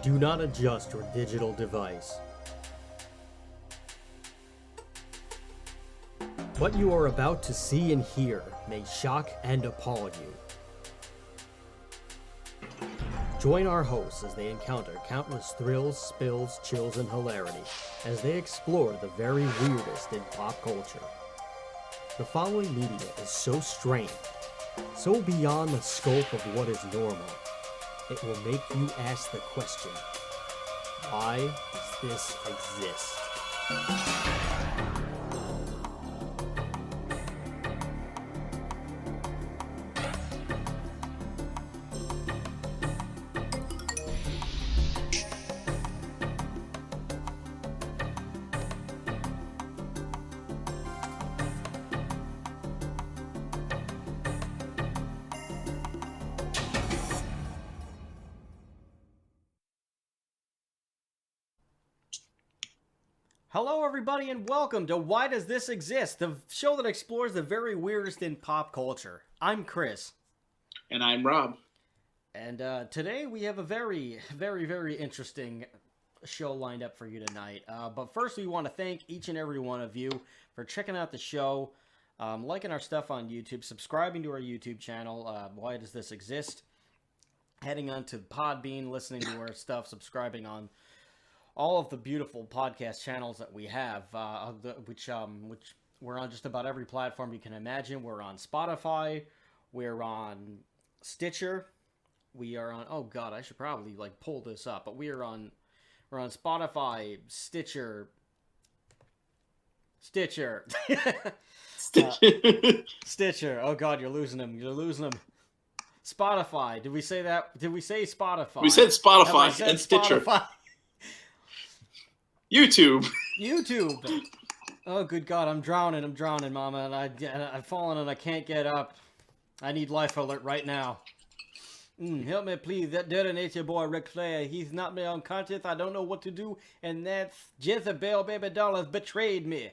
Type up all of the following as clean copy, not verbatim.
Do not adjust your digital device. What you are about to see and hear may shock and appall you. Join our hosts as they encounter countless thrills, spills, chills, and hilarity as they explore the very weirdest in pop culture. The following media is so strange, so beyond the scope of what is normal, it will make you ask the question, why does this exist? Hello everybody and welcome to Why Does This Exist? The show that explores the very weirdest in pop culture. I'm Chris. And I'm Rob. And today we have a very interesting show lined up for you tonight. But first we want to thank each and every one of you for checking out the show, liking our stuff on YouTube, subscribing to our YouTube channel, Why Does This Exist? Heading on to Podbean, listening to our stuff, subscribing on all of the beautiful podcast channels that we have, which we're on just about every platform you can imagine. We're on Spotify, we're on Stitcher, we are on, oh god, I should probably pull this up, but we're on Spotify, Stitcher, Stitcher, oh god, you're losing them, Spotify, did we say that? Did we say Spotify? We said Spotify and Stitcher. Spotify? YouTube. Oh, good God, I'm drowning, Mama, and I've fallen and I can't get up. I need life alert right now. Help me, please. That detonates your boy, Ric Flair. He's knocked me unconscious. I don't know what to do, and that Jezebel, baby doll, has betrayed me.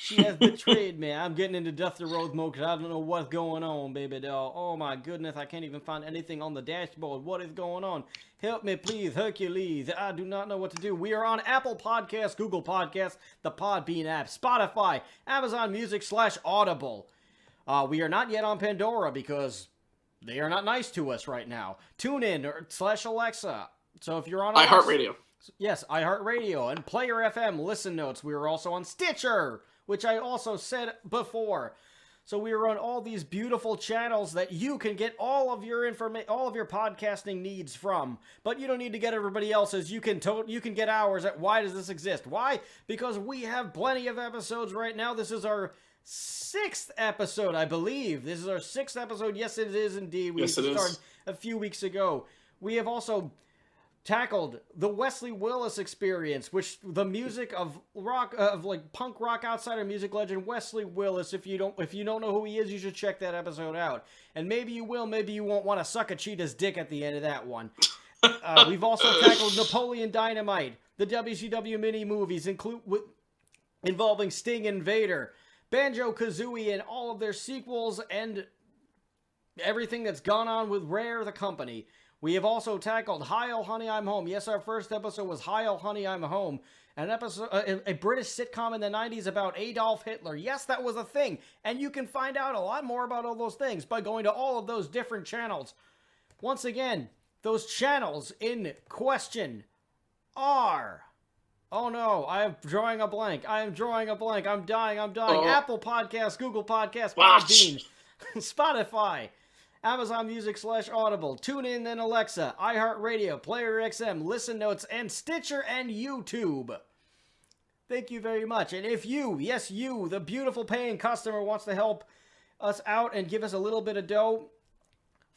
She has betrayed me. I'm getting into Dusty Rhodes mode because I don't know what's going on, baby doll. Oh, my goodness, I can't even find anything on the dashboard. What is going on? Help me, please, Hercules. I do not know what to do. We are on Apple Podcasts, Google Podcasts, the Podbean app, Spotify, Amazon Music /Audible. We are not yet on Pandora because they are not nice to us right now. TuneIn /Alexa. So if you're on iHeartRadio. Yes, iHeartRadio and Player FM Listen Notes. We are also on Stitcher, which I also said before. So we are on all these beautiful channels that you can get all of your all of your podcasting needs from. But you don't need to get everybody else's. You can get ours at Why Does This Exist? Why? Because we have plenty of episodes right now. This is our 6th episode, I believe. This is our 6th episode. Yes, it is indeed. We started a few weeks ago. We have also tackled the Wesley Willis experience, which the music of rock, punk rock outsider music legend Wesley Willis. If you don't know who he is, you should check that episode out. And maybe you will, maybe you won't want to suck a cheetah's dick at the end of that one. We've also tackled Napoleon Dynamite, the WCW mini movies, involving Sting and Vader, Banjo-Kazooie, and all of their sequels, and everything that's gone on with Rare the company. We have also tackled Hi, Oh Honey, I'm Home. Yes, our first episode was Hi, Oh Honey, I'm Home. A British sitcom in the 90s about Adolf Hitler. Yes, that was a thing. And you can find out a lot more about all those things by going to all of those different channels. Once again, those channels in question are... Oh no, I am drawing a blank. I'm dying. Oh. Apple Podcasts, Google Podcasts, Podbean, Spotify, Amazon Music /Audible, TuneIn and Alexa, iHeartRadio, Player XM, Listen Notes, and Stitcher and YouTube. Thank you very much. And if you, yes you, the beautiful paying customer, wants to help us out and give us a little bit of dough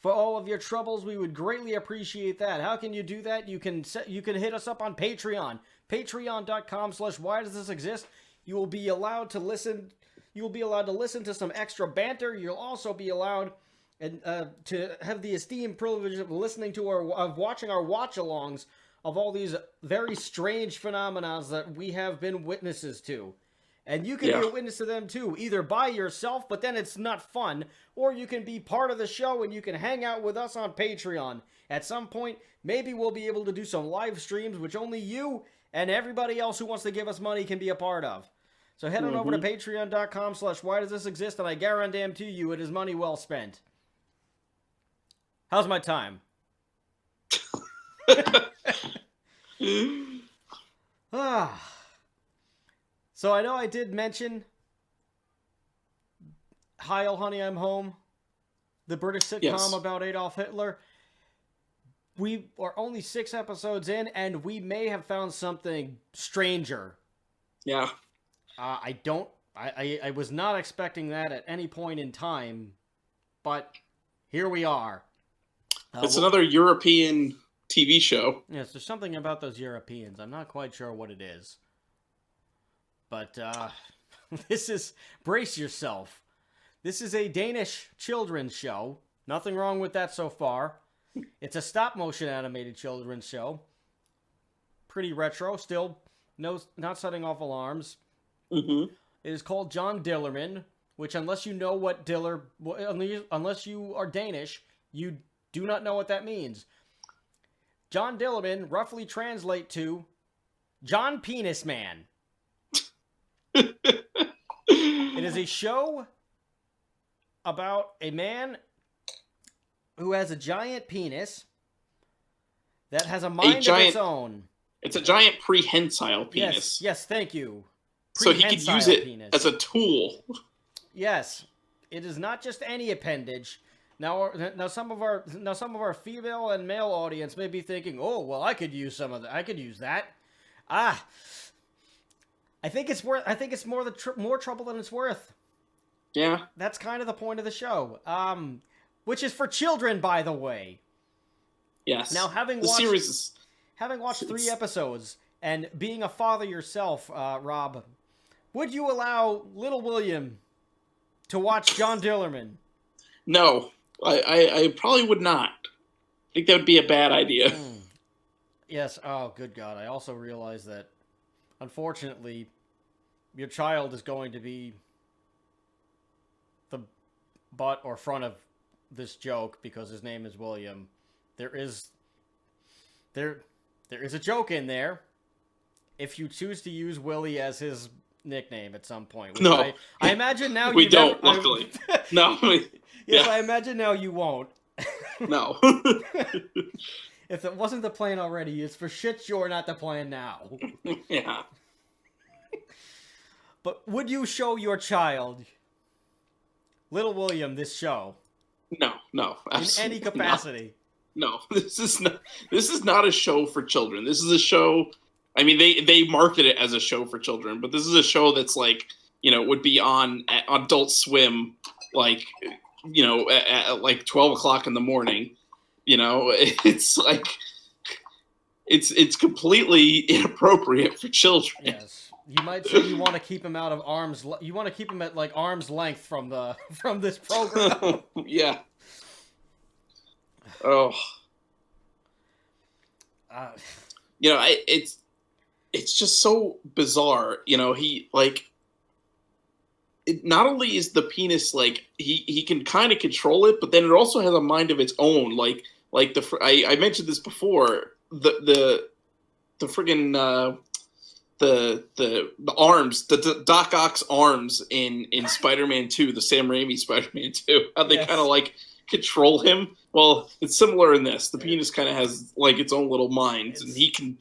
for all of your troubles, we would greatly appreciate that. How can you do that? You can hit us up on Patreon. Patreon.com/whydoesthisexist. You will be allowed to listen. You will be allowed to listen to some extra banter. You'll also be allowed to have the esteemed privilege of listening to watching our watch-alongs of all these very strange phenomena that we have been witnesses to. And you can be a witness to them too, either by yourself, but then it's not fun, or you can be part of the show and you can hang out with us on Patreon. At some point, maybe we'll be able to do some live streams, which only you and everybody else who wants to give us money can be a part of. So head on over to patreon.com/whydoesthisexist, and I guarantee you it is money well spent. How's my time? So I know I did mention Heil Honey, I'm Home, the British sitcom about Adolf Hitler. We are only 6 episodes in, and we may have found something stranger. Yeah. I was not expecting that at any point in time, but here we are. It's another European TV show. Yes, there's something about those Europeans. I'm not quite sure what it is. But, brace yourself. This is a Danish children's show. Nothing wrong with that so far. It's a stop-motion animated children's show. Pretty retro, still not setting off alarms. Mm-hmm. It is called John Dillermand, which unless you know what unless you are Danish, you do not know what that means. John Dillermand roughly translate to John Penis Man. It is a show about a man who has a giant penis that has a mind of its own. It's a giant prehensile penis. Yes, thank you. So he could use it as a tool. Yes, it is not just any appendage. Now some of our female and male audience may be thinking, "Oh, well, I could use some of that. I could use that." I think it's more trouble than it's worth. Yeah. That's kind of the point of the show. Which is for children, by the way. Yes. Now, having watched 3 episodes and being a father yourself, Rob, would you allow little William to watch John Dillermand? No, I probably would not. I think that would be a bad idea. Yes. Oh, good God. I also realize that, unfortunately, your child is going to be the butt or front of this joke because his name is William. There is a joke in there if you choose to use Willie as his nickname at some point. No. I imagine now we don't, luckily. No. Yes, I imagine now you won't. No. If it wasn't the plan already, it's for shit sure not the plan now. Yeah. But would you show your child, little William, this show? No. In any capacity? No. This is not a show for children. This is a show. I mean, they market it as a show for children, but this is a show that's like, would be on Adult Swim, like, at like 12 o'clock in the morning. It's like, it's completely inappropriate for children. Yes. You might say you want to keep him out of arm's. You want to keep him at like arm's length from this program. Yeah. Oh. It's just so bizarre. He like. Not only is the penis like he can kind of control it, but then it also has a mind of its own. Like I mentioned this before. The friggin' the arms, the Doc Ock's arms in Spider-Man 2, the Sam Raimi Spider-Man 2, how they kind of like control him. Well, it's similar in this. The penis kind of has like its own little mind, and he can,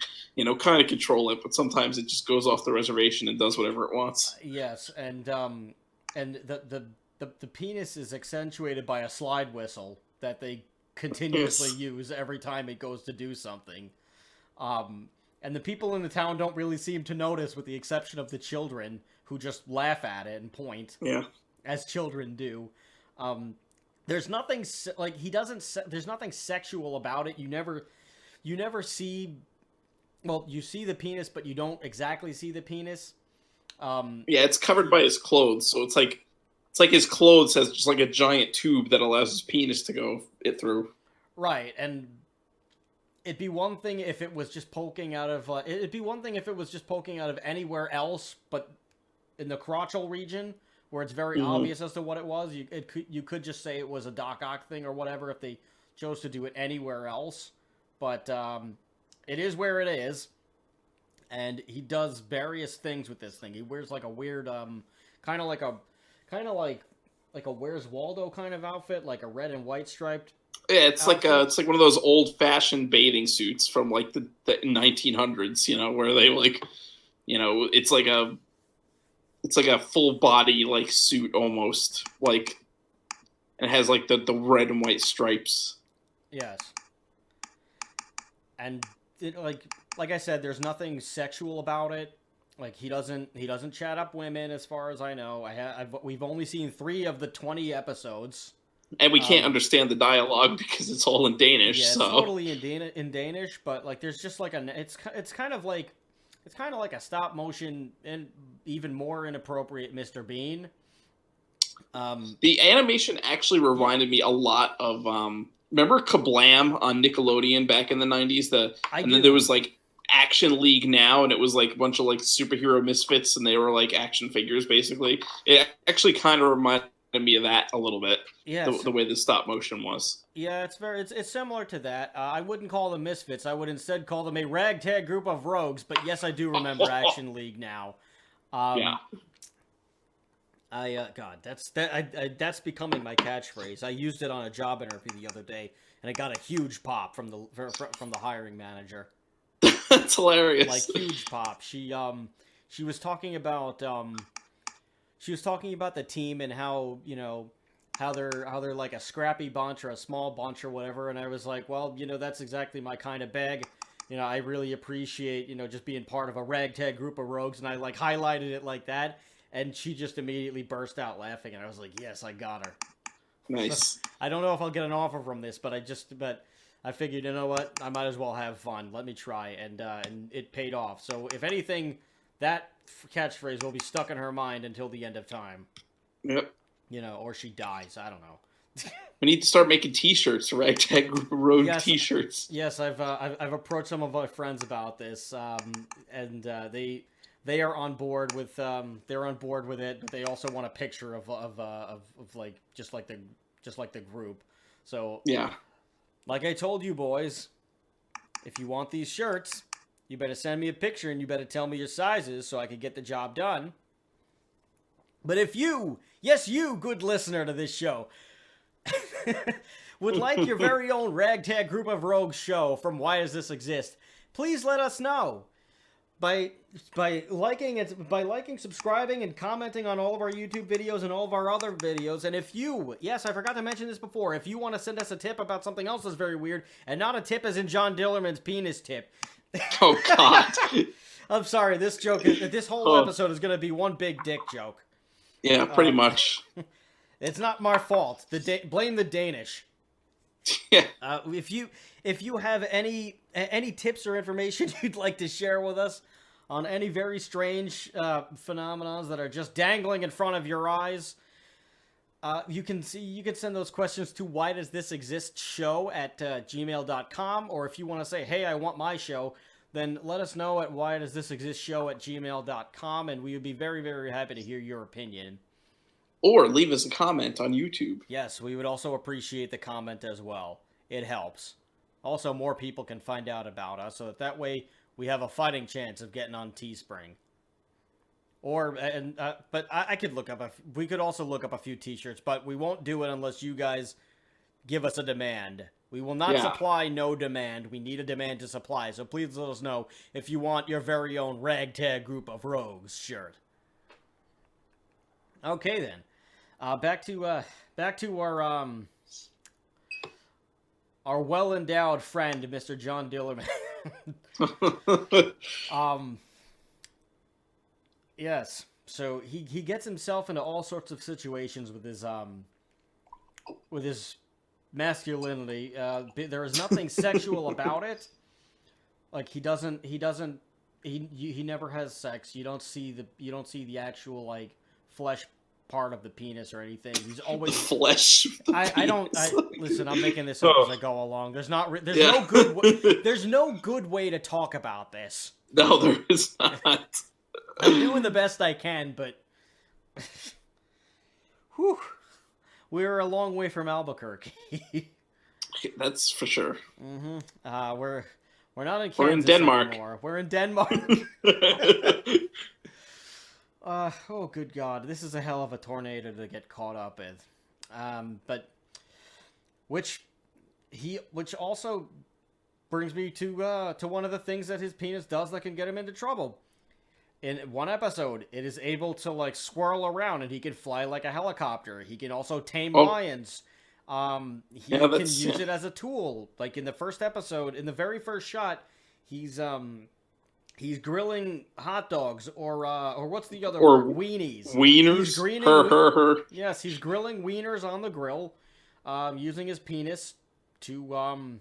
kind of control it, but sometimes it just goes off the reservation and does whatever it wants. Yes, and the penis is accentuated by a slide whistle that they continuously use every time it goes to do something. And the people in the town don't really seem to notice, with the exception of the children, who just laugh at it and point. Yeah. As children do. There's nothing like there's nothing sexual about it. You never see. Well, you see the penis, but you don't exactly see the penis. Yeah, it's covered by his clothes, so it's like his clothes has just like a giant tube that allows his penis to go through. Right, and it'd be one thing if it was just poking out of. It'd be one thing if it was just poking out of anywhere else, but the crotchal region where it's very obvious as to what it was. You could just say it was a Doc Ock thing or whatever if they chose to do it anywhere else. But it is where it is. And he does various things with this thing. He wears like a weird, kind of like a Where's Waldo kind of outfit, like a red and white striped. Yeah, it's outfit. It's like one of those old fashioned bathing suits from like the 1900s, you know, where they like, you know, it's like a full body like suit almost, like, and it has like the red and white stripes. Yes. And it, like I said, there's nothing sexual about it. Like he doesn't chat up women, as far as I know. We've only seen 3 of the 20 episodes, and we can't understand the dialogue because it's all in Danish. Yeah, it's so. totally in Danish. But like, there's just like it's kind of like a stop motion and even more inappropriate Mr. Bean. The animation actually reminded me a lot of remember Kablam on Nickelodeon back in the 90s? Then there was like Action League Now, and it was like a bunch of like superhero misfits, and they were like action figures basically. It actually kind of reminded me of that a little bit. Yeah, the way the stop motion was. Yeah, it's similar to that. I wouldn't call them misfits. I would instead call them a ragtag group of rogues. But yes, I do remember Action League Now. Yeah. God, that's becoming my catchphrase. I used it on a job interview the other day, and I got a huge pop from the hiring manager. That's hilarious. Like, huge pop. She was talking about the team and how, you know, how they're like a scrappy bunch or a small bunch or whatever, and I was like, well, you know, that's exactly my kind of bag. You know, I really appreciate, you know, just being part of a ragtag group of rogues, and I like highlighted it like that, and she just immediately burst out laughing, and I was like, yes, I got her. Nice. So, I don't know if I'll get an offer from this, but I figured, you know what, I might as well have fun. Let me try, and it paid off. So if anything, that catchphrase will be stuck in her mind until the end of time. Yep. You know, or she dies. I don't know. We need to start making T-shirts, ragtag group of rogue T-shirts. Yes, I've approached some of my friends about this, and they are on board with it. But they also want a picture of like just like the group. So yeah. Like I told you boys, if you want these shirts, you better send me a picture and you better tell me your sizes so I can get the job done. But if you, yes you, good listener to this show, would like your very own ragtag group of rogues show from Why Does This Exist, please let us know. By liking, subscribing, and commenting on all of our YouTube videos and all of our other videos. And if you, yes, I forgot to mention this before, if you want to send us a tip about something else that's very weird, and not a tip as in John Dillermand's penis tip. Oh, God. I'm sorry, this whole episode is going to be one big dick joke. Yeah, pretty much. It's not my fault. Blame the Danish. Yeah. If you have any tips or information you'd like to share with us on any very strange phenomenons that are just dangling in front of your eyes, you can send those questions to whydoesthisexistshow at gmail.com, or if you want to say, hey, I want my show, then let us know at whydoesthisexistshow at gmail.com, and we would be very, very happy to hear your opinion. Or leave us a comment on YouTube. Yes, we would also appreciate the comment as well. It helps. Also, more people can find out about us, so that way we have a fighting chance of getting on Teespring. But I could look up we could also look up a few T-shirts, but we won't do it unless you guys give us a demand. We will not supply no demand. We need a demand to supply, so please let us know if you want your very own ragtag group of rogues shirt. Okay then. Back to our well-endowed friend, Mr. John Dillermand. Yes. So he gets himself into all sorts of situations with his masculinity. There is nothing sexual about it. Like he never has sex. You don't see the actual like flesh part of the penis or anything. He's always flesh. Listen. I'm making this up as I go along. There's no good way to talk about this. No, there is not. I'm doing the best I can, but Whew. We're a long way from Albuquerque. That's for sure. Mm-hmm. We're not in Kansas We're in Denmark. anymore. We're in Denmark. Oh, good God. This is a hell of a tornado to get caught up with. But which also brings me to one of the things that his penis does that can get him into trouble. In one episode, it is able to like swirl around, and he can fly like a helicopter. He can also tame lions. He can use it as a tool. Like in the first episode, in the very first shot, he's grilling hot dogs or what's the other word? Weenies. Wieners. Yes, he's grilling wieners on the grill, using his penis to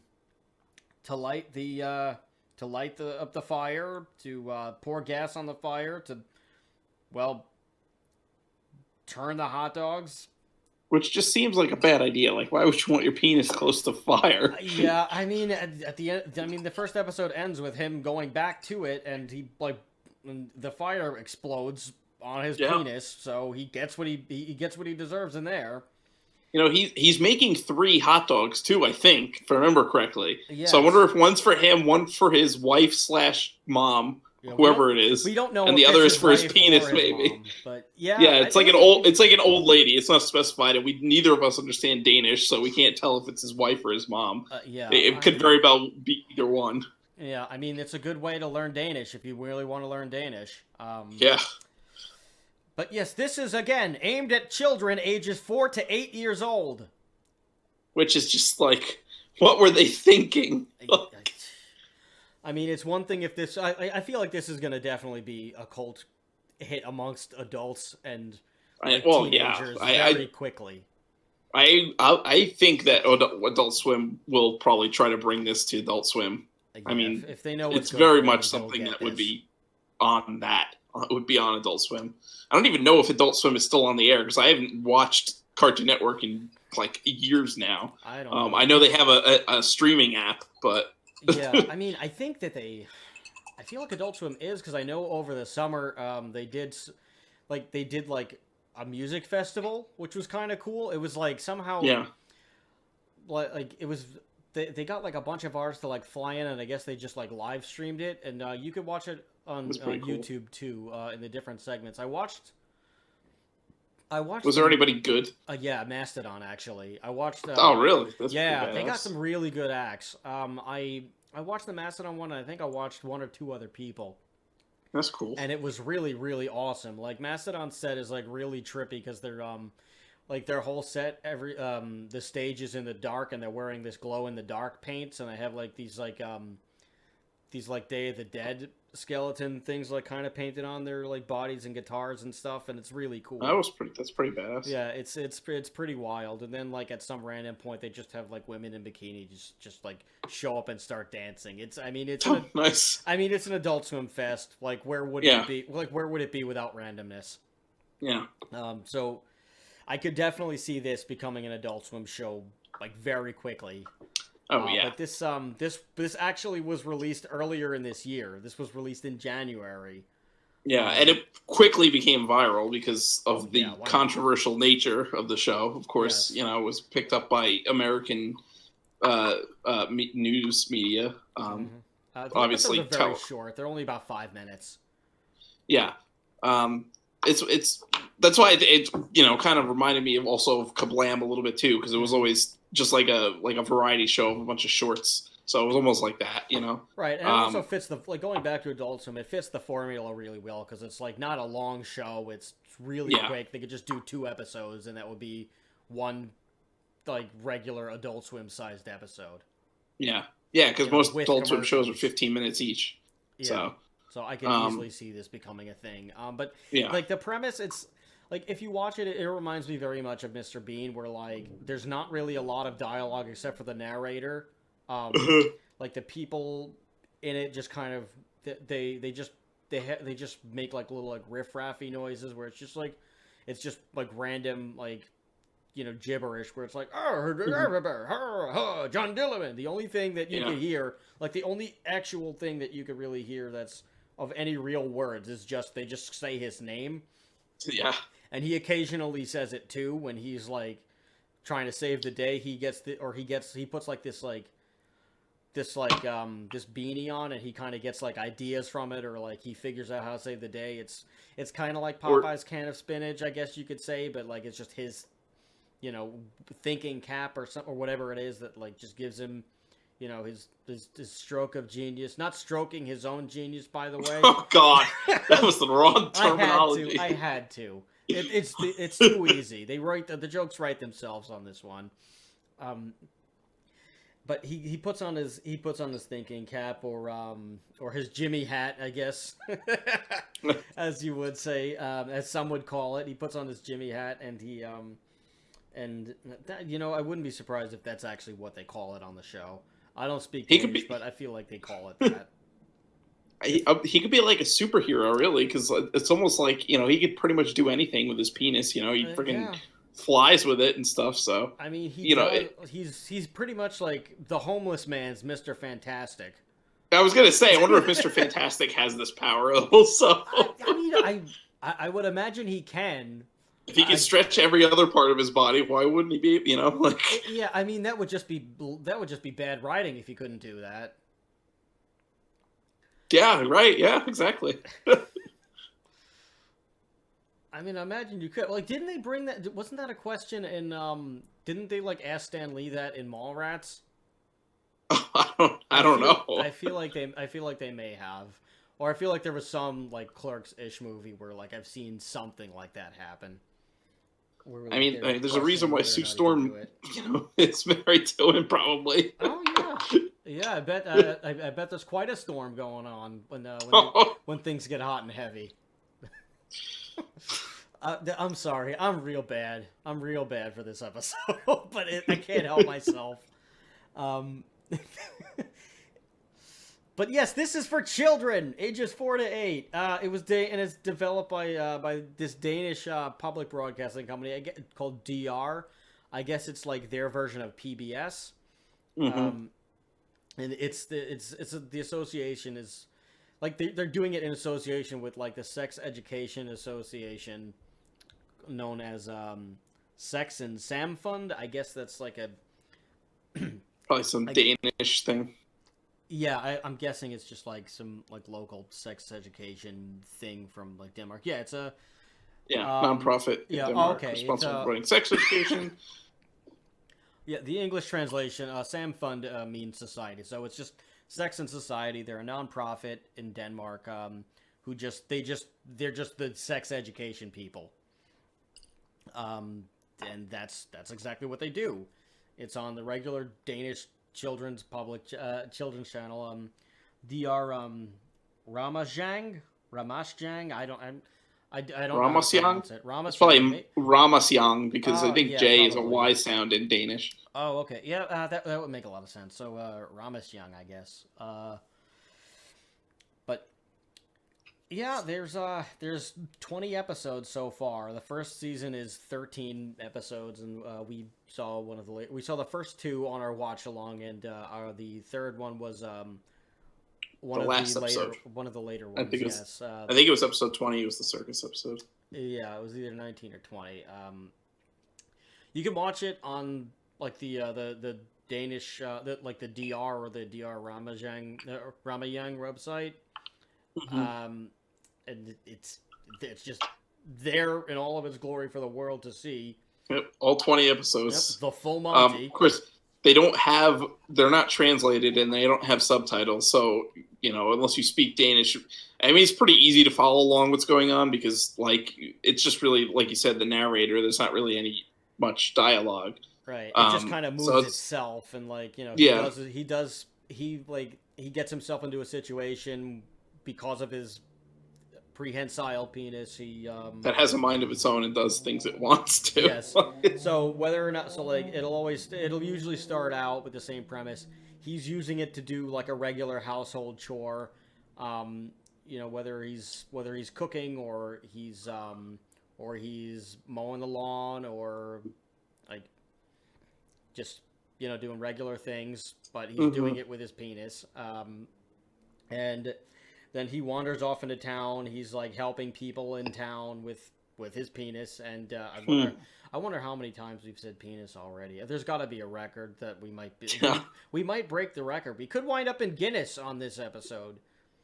light the up the fire, to pour gas on the fire, to turn the hot dogs. Which just seems like a bad idea. Like, why would you want your penis close to fire? Yeah, I mean, at the end, the first episode ends with him going back to it, and the fire explodes on his penis, so he gets what he gets what he deserves in there. You know, he's making 3 hot dogs too, I think, if I remember correctly. Yes. So I wonder if one's for him, one for his wife/mom, whoever it is. We don't know, and the other is for his penis, maybe. Mom, but yeah, it's like an old lady. It's not specified, and neither of us understand Danish, so we can't tell if it's his wife or his mom. It could very well be either one. Yeah, I mean, it's a good way to learn Danish if you really want to learn Danish. Yeah. But yes, this is, again, aimed at children ages 4 to 8 years old. Which is just like, what were they thinking? I mean, it's one thing if this... I feel like this is going to definitely be a cult hit amongst adults and teenagers very quickly. I think that Adult Swim will probably try to bring this to Adult Swim. Yeah, I mean, if they know it's very much something that would be on that. It would be on Adult Swim. I don't even know if Adult Swim is still on the air because I haven't watched Cartoon Network in like years now. I don't know. I know they have a streaming app, but yeah, I mean, I think that I feel like Adult Swim is because I know over the summer they did a music festival, which was kind of cool. It was like somehow like it was. They got like a bunch of artists to like fly in, and I guess they just like live streamed it, and you could watch it on YouTube too, in the different segments. I watched. Was there anybody good? Yeah, Mastodon actually. I watched. Oh really? That's they got some really good acts. I watched the Mastodon one, and I think I watched 1 or 2 other people. That's cool. And it was really, really awesome. Like Mastodon's set is like really trippy because they're like their whole set, the stage is in the dark, and they're wearing this glow in the dark paints, and they have like these Day of the Dead skeleton things like kind of painted on their like bodies and guitars and stuff, and it's really cool. That's pretty badass. Yeah, it's pretty wild. And then like at some random point they just have like women in bikini just like show up and start dancing. Nice. I mean, it's an Adult Swim fest. Like where would it be? Like where would it be without randomness? Yeah. So I could definitely see this becoming an Adult Swim show like very quickly. Oh yeah. But this actually was released earlier in this year. This was released in January. Yeah, and it quickly became viral because of the controversial nature of the show. Of course, it was picked up by American news media. Obviously, they're very short. They're only about 5 minutes. Yeah, it's that's why it kind of reminded me of Kablam a little bit too, because it was always just like a variety show of a bunch of shorts. So it was almost like that, Right, and it also fits going back to Adult Swim, it fits the formula really well because it's like not a long show. It's really quick. They could just do 2 episodes, and that would be one like regular Adult Swim sized episode. Yeah, because most Adult Swim shows are 15 minutes each. Yeah. So I can easily see this becoming a thing. But like the premise, it's like if you watch it, it reminds me very much of Mr. Bean, where like there's not really a lot of dialogue except for the narrator. Like the people in it just kind of they just make like little like riff-raffy noises where it's just like random like gibberish where it's like John Dillermand. The only thing that you could hear, like the only actual thing that you could really hear that's of any real words is just they just say his name. Yeah. And he occasionally says it too when he's like trying to save the day. He puts like this this beanie on, and he kind of gets like ideas from it, or like he figures out how to save the day. It's kind of like Popeye's can of spinach, I guess you could say, but like it's just his, thinking cap or something or whatever it is that like just gives him, his stroke of genius. Not stroking his own genius, by the way. Oh God, that was the wrong terminology. I had to. It's too easy. They write the jokes write themselves on this one. But he puts on his thinking cap or his Jimmy hat, I guess, as you would say, as some would call it. He puts on his Jimmy hat, and I wouldn't be surprised if that's actually what they call it on the show. I don't speak Danish, but I feel like they call it that. He could be like a superhero, really, because it's almost like, he could pretty much do anything with his penis. He freaking flies with it and stuff. So I mean, he's pretty much like the homeless man's Mr. Fantastic. I was gonna say, I wonder if Mr. Fantastic has this power also. I would imagine he can. If he can stretch every other part of his body, why wouldn't he be? Yeah, I mean that would just be bad writing if he couldn't do that. Yeah, right. Yeah, exactly. I mean, I imagine you could. Like, didn't they bring that? Wasn't that a question in? Didn't they like ask Stan Lee that in Mallrats? I don't know. I feel like they may have, or I feel like there was some like Clerks-ish movie where like I've seen something like that happen. Where, like, I mean, there's a reason why Sue Storm, is married to him, probably. Oh yeah. Yeah, I bet. I bet there's quite a storm going on when things get hot and heavy. I'm sorry. I'm real bad. For this episode, but I can't help myself. But yes, this is for children, ages 4 to 8. And it's developed by this Danish public broadcasting company called DR. I guess it's like their version of PBS. Mm-hmm. And the association is like they're doing it in association with like the Sex Education Association, known as Sex and Samfund. I guess that's like a probably some Danish thing. Yeah, I'm guessing it's just like some like local sex education thing from like Denmark. Yeah, it's a nonprofit in Denmark responsible for providing sex education. Yeah, the English translation, Samfund means society, so it's just Sex and Society. They're a nonprofit in Denmark who they're just the sex education people. And that's exactly what they do. It's on the regular Danish children's channel. DR Ramashjang. I don't Ramasyang? It's probably Ramasyang because I think J is a Y sound in Danish. Oh, okay. Yeah, that would make a lot of sense. So, Ramasyang, I guess. But yeah, there's 20 episodes so far. The first season is 13 episodes, and we saw the first 2 on our watch along, and the third one was one of the later ones. I think it was episode 20. It was the circus episode. Yeah, it was either 19 or 20. You can watch it on like the Danish, like the DR or the DR Ramayang website. Mm-hmm. And it's just there in all of its glory for the world to see. Yep, all 20 episodes. Yep, the full Monty. Of course, they're not translated and they don't have subtitles. So, unless you speak Danish, I mean, it's pretty easy to follow along what's going on because, like, it's just really, like you said, the narrator. There's not really much dialogue. Right. It just kind of moves itself, and like, he gets himself into a situation because of his prehensile penis. That has a mind of its own and does things it wants to. Yes. So whether or not, it'll usually start out with the same premise. He's using it to do like a regular household chore. Whether he's cooking or he's mowing the lawn or like just doing regular things, but he's mm-hmm. doing it with his penis. And then he wanders off into town. He's like helping people in town with with his penis, and I wonder how many times we've said penis already. There's got to be a record that we might break the record. We could wind up in Guinness on this episode.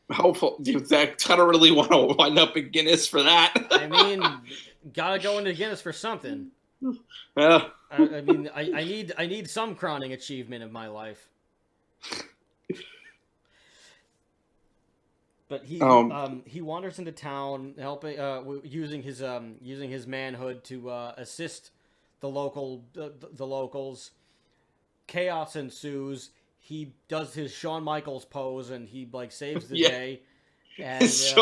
Hopeful. I don't really want to wind up in Guinness for that. I mean, gotta go into Guinness for something. Yeah. I mean, I need some crowning achievement in my life. But he wanders into town, helping using his manhood to assist the locals. Chaos ensues. He does his Shawn Michaels pose and he saves the day. And it's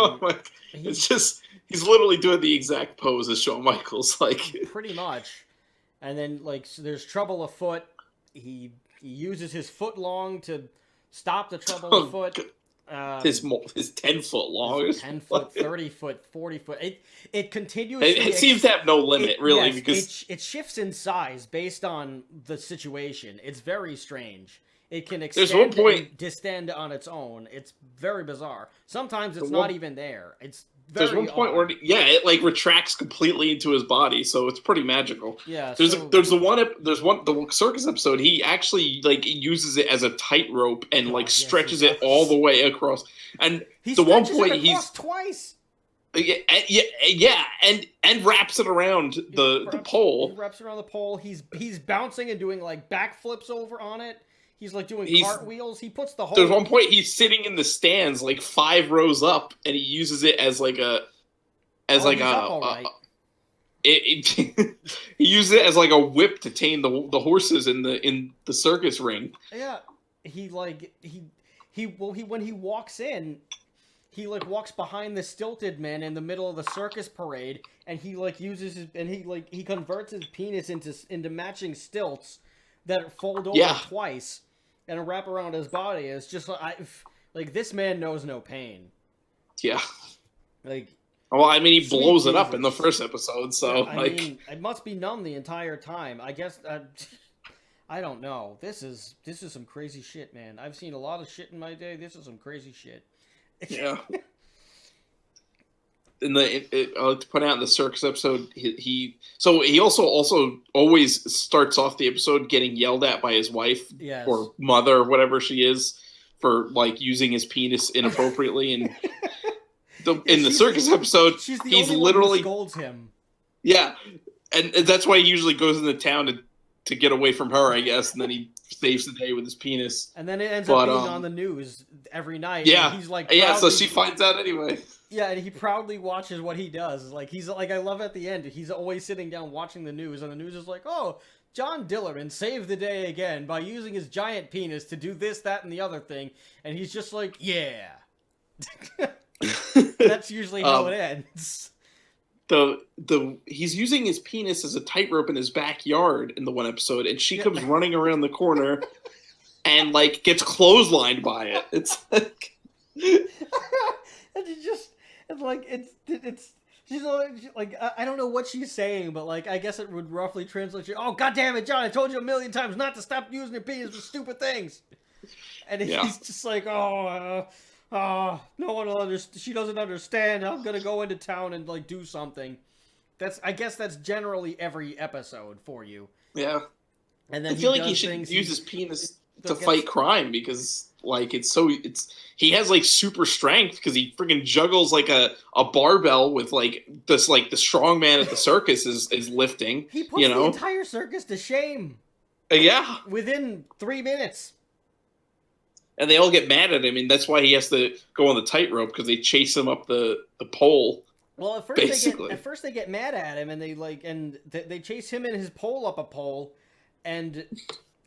just he's literally doing the exact pose as Shawn Michaels, pretty much. And then there's trouble afoot. He uses his foot long to stop the trouble afoot. His 10 foot long, 10 foot, 30 foot, 40 foot. It continues. It seems to have no limit, really, because it shifts in size based on the situation. It's very strange. It can There's one extend point- and distend on its own. It's very bizarre. Sometimes it's not even there. It's very There's one point odd. where it retracts completely into his body, so it's pretty magical. Yeah. There's the circus episode. He actually uses it as a tightrope and stretches it all the way across. And he the one stretches point it across twice. Yeah, and wraps it around the pole. He wraps around the pole. He's bouncing and doing backflips over on it. He's doing cartwheels. He puts the whole. There's one point he's sitting in the stands 5 rows up, and he uses it as he uses it as a whip to tame the horses in the circus ring. Yeah, when he walks in, he walks behind the stilted man in the middle of the circus parade, and he uses his he converts his penis into matching stilts that fold over twice and wrap around his body. It's just this man knows no pain. Yeah. Well, I mean, he blows it up in the first episode, so I mean, it must be numb the entire time. I guess I don't know. This is some crazy shit, man. I've seen a lot of shit in my day. This is some crazy shit. Yeah. To put out in the circus episode, he also always starts off the episode getting yelled at by his wife or mother, whatever she is, for using his penis inappropriately. And in the circus episode, he's literally scolds him. Yeah, and that's why he usually goes into town to get away from her, I guess, and then he saves the day with his penis. And then it ends up being on the news every night. Yeah, and he's so she finds out anyway. Yeah, and he proudly watches what he does. I love at the end, he's always sitting down watching the news, and the news is oh, John Dillermand saved the day again by using his giant penis to do this, that, and the other thing. And he's just yeah. That's usually how it ends. He's using his penis as a tightrope in his backyard in the one episode, and she comes running around the corner and gets clotheslined by it. It's and she's I don't know what she's saying, but I guess it would roughly translate. Oh, God damn it, John! I told you a million times not to stop using your penis for stupid things. And he's just no one will understand. She doesn't understand. I'm gonna go into town and do something. I guess that's generally every episode for you. Yeah. And then I feel he should use his penis to fight crime because he has super strength because he freaking juggles a barbell with this the strong man at the circus is lifting. He puts the entire circus to shame. Yeah. Within 3 minutes. And they all get mad at him, and that's why he has to go on the tightrope because they chase him up the pole. Well, at first they get mad at him, and they chase him and his pole up a pole, and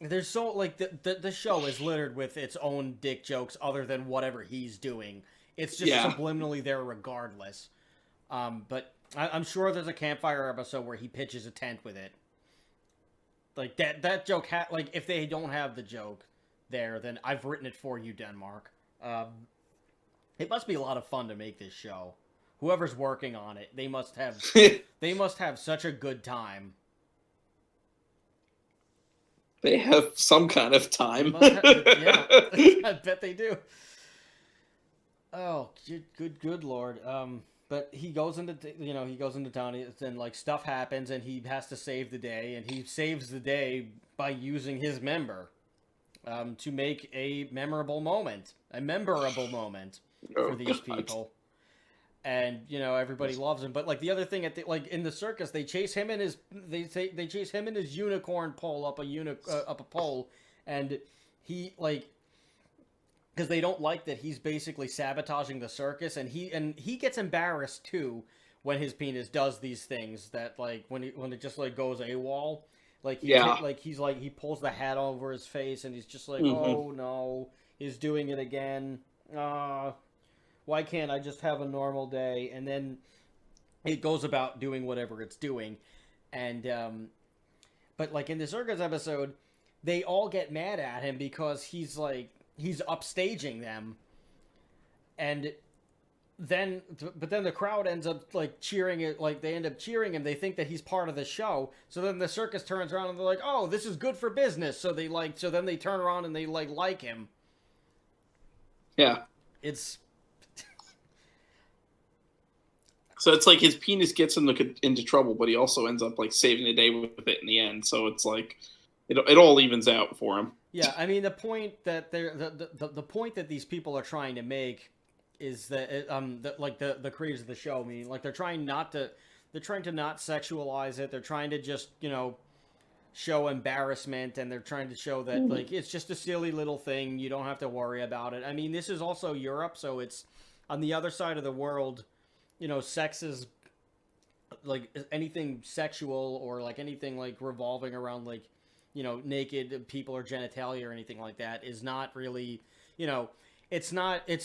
there's the show is littered with its own dick jokes other than whatever he's doing. It's just subliminally there regardless. But I'm sure there's a campfire episode where he pitches a tent with it. That joke if they don't have the joke there, then I've written it for you, Denmark. It must be a lot of fun to make this show. Whoever's working on it, they must have such a good time. They have some kind of time. I bet they do. Oh, good Lord. But he goes into town, and like stuff happens, and he has to save the day, and he saves the day by using his member to make a memorable moment for these people. And everybody loves him. But like the other thing in the circus, they chase him and his unicorn pole up a pole, and he like. Because they don't like that he's basically sabotaging the circus, and he gets embarrassed too when his penis does these things that like when it just like goes AWOL, like he pulls the hat over his face and he's just like, oh no, he's doing it again. Why can't I just have a normal day? And then it goes about doing whatever it's doing, and but like in the circus episode, they all get mad at him because he's upstaging them, and then the crowd ends up like cheering it. Like they end up cheering him. They think that he's part of the show. So then the circus turns around and they're like, "Oh, this is good for business." So then they turn around and they like him. Yeah, it's so it's like his penis gets him into trouble, but he also ends up like saving the day with it in the end. So it's like it all evens out for him. Yeah, I mean the point that the point that these people are trying to make is that the creators of the show, I mean, like they're trying to not sexualize it. They're trying to just show embarrassment, and they're trying to show that like it's just a silly little thing. You don't have to worry about it. I mean, this is also Europe, so it's on the other side of the world. Sex is like anything sexual or like anything like revolving around like naked people or genitalia or anything like that is not really, it's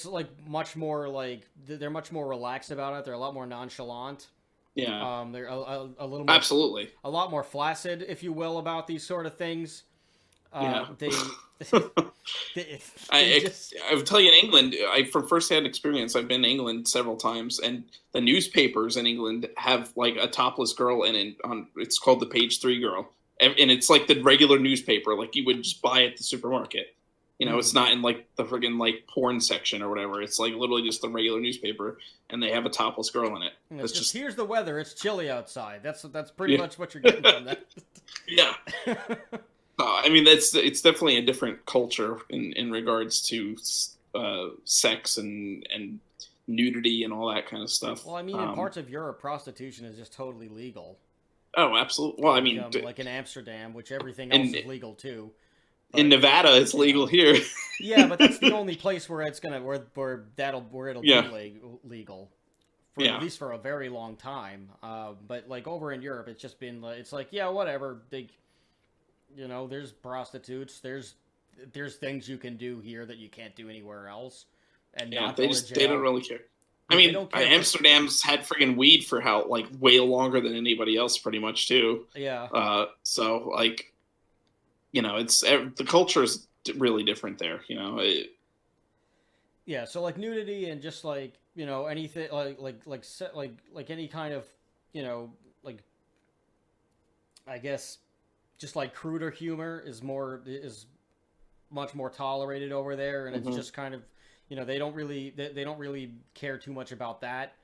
like much more like, they're much more relaxed about it. They're a lot more nonchalant. Yeah. They're a little more, absolutely, a lot more flaccid, if you will, about these sort of things. Yeah. I would tell you in England, from firsthand experience, I've been in England several times, and the newspapers in England have like a topless girl in it. It's called the Page 3 girl. And it's like the regular newspaper, like you would just buy at the supermarket. It's not in like the friggin' like porn section or whatever. It's like literally just the regular newspaper, and they have a topless girl in it. It's just here's the weather. It's chilly outside. That's pretty much what you're getting from that. Yeah. I mean, it's definitely a different culture in regards to sex and nudity and all that kind of stuff. Well, I mean, in parts of Europe, prostitution is just totally legal. Oh, absolutely. Well, I mean, like in Amsterdam, which everything else is legal too. But, in Nevada, it's legal here. Yeah, but that's the only place where it's gonna where it'll be legal. At least for a very long time. But like over in Europe, it's just been it's like whatever. There's prostitutes. There's things you can do here that you can't do anywhere else. And they don't really care. I mean, Amsterdam's had friggin' weed for way longer than anybody else, pretty much too. Yeah. So like, it's the culture is really different there. Yeah. So like nudity and just like anything like any kind of like I guess just like cruder humor is much more tolerated over there, and it's just kind of. They don't really care too much about that.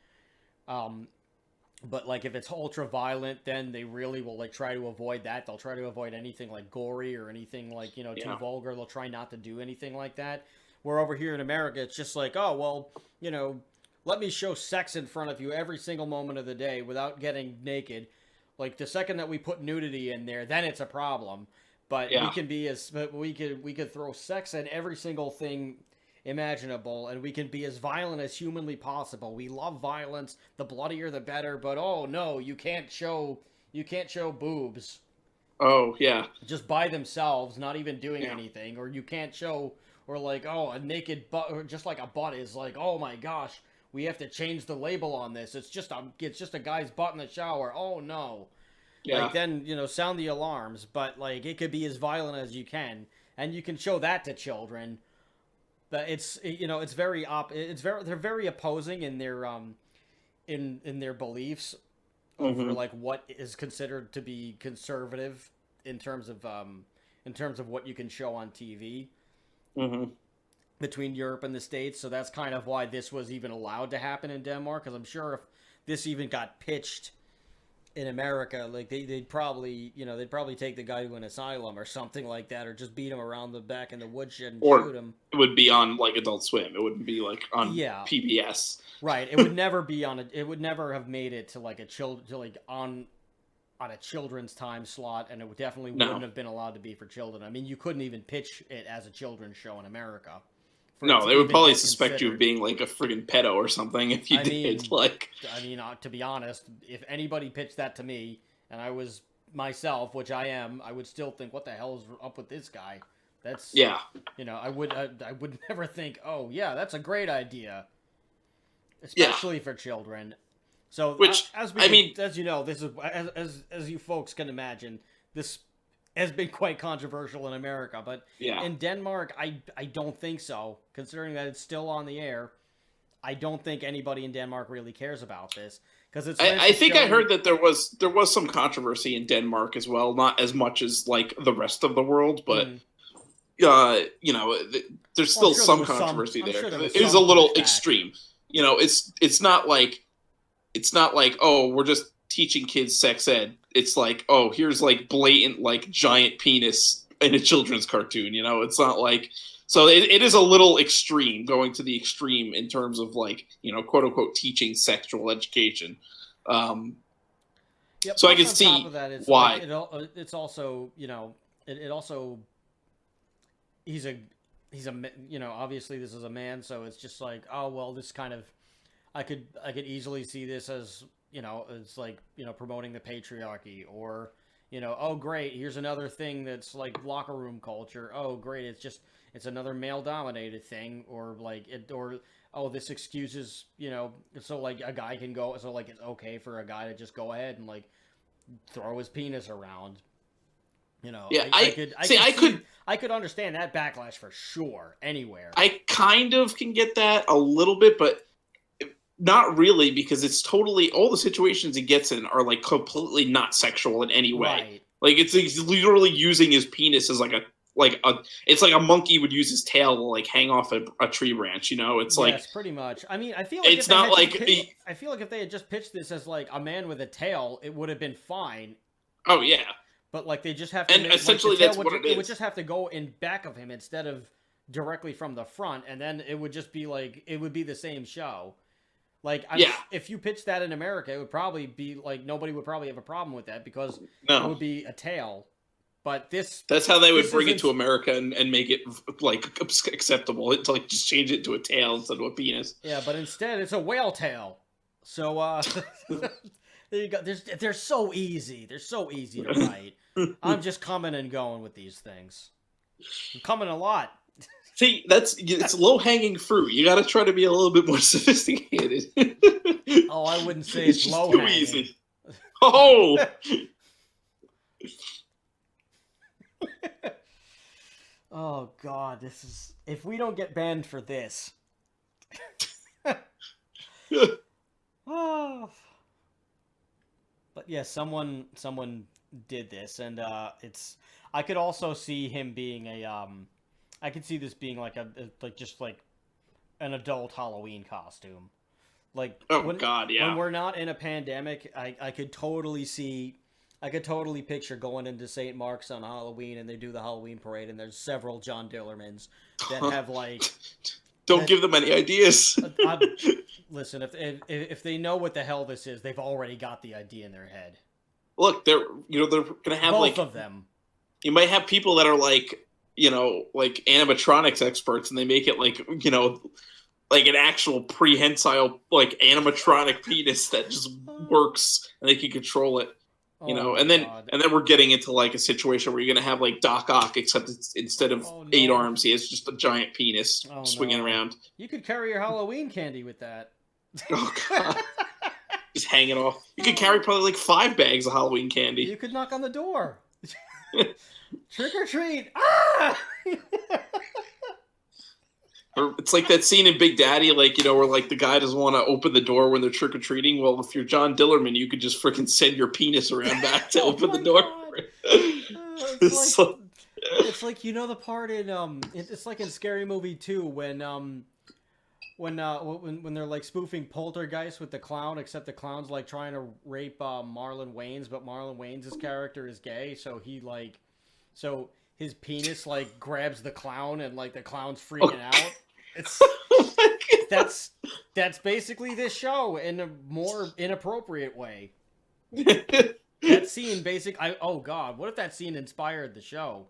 But like if it's ultra violent, then they really will like try to avoid that. They'll try to avoid anything like gory or anything like too vulgar. They'll try not to do anything like that. Where over here in America, it's just like, oh well, let me show sex in front of you every single moment of the day without getting naked. Like the second that we put nudity in there, then it's a problem. But we could throw sex in every single thing imaginable, and we can be as violent as humanly possible. We love violence. The bloodier the better, but oh no, you can't show boobs. Oh yeah. Just by themselves, not even doing anything. Or you can't show, or like, oh, a naked butt, or just like a butt is like, oh my gosh, we have to change the label on this. It's just a guy's butt in the shower. Oh no. Yeah. Like then, sound the alarms, but like it could be as violent as you can, and you can show that to children. But they're very opposing in their in their beliefs over like what is considered to be conservative in terms of what you can show on TV. between Europe and the States, so that's kind of why this was even allowed to happen in Denmark, because I'm sure if this even got pitched in America, like they'd probably take the guy to an asylum or something like that, or just beat him around the back in the woodshed and shoot him. It would be on like Adult Swim. It wouldn't be like on PBS. Right. It would never be on it would never have made it to like on a children's time slot, and it definitely wouldn't have been allowed to be for children. I mean, you couldn't even pitch it as a children's show in America. No, they would probably suspect you of being like a friggin' pedo or something if you did. To be honest, if anybody pitched that to me and I was myself, which I am, I would still think, what the hell is up with this guy? That's I would never think, oh yeah, that's a great idea, especially for children. So, as you know, this is as you folks can imagine, this has been quite controversial in America, but in Denmark, I don't think so. Considering that it's still on the air, I don't think anybody in Denmark really cares about this, because it's. I think I heard that there was some controversy in Denmark as well, not as much as like the rest of the world, but there's still some controversy there. It was a little extreme. It's not like oh, we're just teaching kids sex ed. It's like, oh, here's like blatant like giant penis in a children's cartoon. It's not like, so it is a little extreme, going to the extreme in terms of like, quote unquote teaching sexual education. So I can see why. It's also, it also, he's a obviously this is a man, so it's just like, oh well, this kind of, I could easily see this as, it's like, promoting the patriarchy, or, oh great, here's another thing that's like locker room culture. Oh great, it's another male dominated thing, or like oh, this excuses, so like a guy can go, so like it's okay for a guy to just go ahead and like throw his penis around. I could understand that backlash for sure anywhere. I kind of can get that a little bit, but not really, because it's totally, all the situations he gets in are like completely not sexual in any way. Right. Like he's literally using his penis as it's like a monkey would use his tail to like hang off a tree branch. It's like, yes, pretty much. I mean, I feel like it's not like I feel like if they had just pitched this as like a man with a tail, it would have been fine. Oh yeah. But like they just have to, and essentially that's what it is. It would just have to go in back of him instead of directly from the front, and then it would just be like, it would be the same show. Like, if you pitched that in America, it would probably be like, nobody would probably have a problem with that, because it would be a tail. But that's how they would bring it to America and make it like acceptable. To like just change it to a tail instead of a penis. Yeah, but instead it's a whale tail. So there you go. They're so easy. They're so easy to write. I'm just coming and going with these things. I'm coming a lot. See, it's low-hanging fruit. You got to try to be a little bit more sophisticated. Oh, I wouldn't say it's low-hanging. Too easy. Oh! Oh, God, this is... If we don't get banned for this... Oh... But yeah, someone did this, and it's... I could also see him being a... I could see this being like just like an adult Halloween costume. Like, God, yeah. When we're not in a pandemic, I could totally picture going into St. Mark's on Halloween, and they do the Halloween parade, and there's several John Dillermands that have like... Don't give them any ideas. Listen, if they know what the hell this is, they've already got the idea in their head. Look, they're gonna have both of them. You might have people that are like, like animatronics experts, and they make it like, like an actual prehensile, like animatronic penis that just works, and they can control it. And then we're getting into like a situation where you're gonna have like Doc Ock, except instead of 8 arms, he has just a giant penis swinging around. You could carry your Halloween candy with that. Oh God. Just hanging off. You could carry probably like 5 bags of Halloween candy. You could knock on the door. Trick or treat! Ah! Or it's like that scene in Big Daddy, like, where like the guy doesn't want to open the door when they're trick or treating. Well, if you're John Dillermand, you could just freaking send your penis around back to open the door. It's like, you know, the part in it's like in Scary Movie 2 when they're like spoofing Poltergeist with the clown, except the clown's like trying to rape Marlon Wayans, but Marlon Wayans' character is gay, so his penis like grabs the clown and like the clown's freaking out. It's that's basically this show in a more inappropriate way. That scene oh god, what if that scene inspired the show?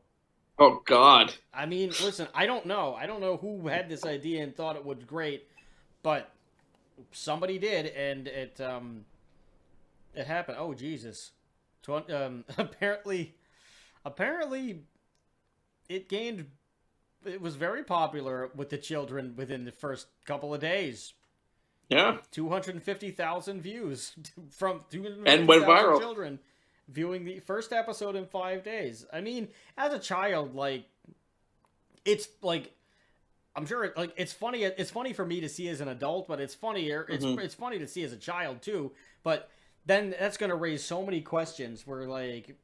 Oh god. I mean, listen, I don't know who had this idea and thought it was great, but somebody did, and it happened. Oh Jesus. Apparently it was very popular with the children within the first couple of days. Yeah. 250,000 views from 250,000 and went viral. Children viewing the first episode in 5 days. I mean, as a child, like, it's like, I'm sure like it's funny. It's funny for me to see as an adult, but it's funnier. It's funny to see as a child too. But then that's going to raise so many questions. Where like,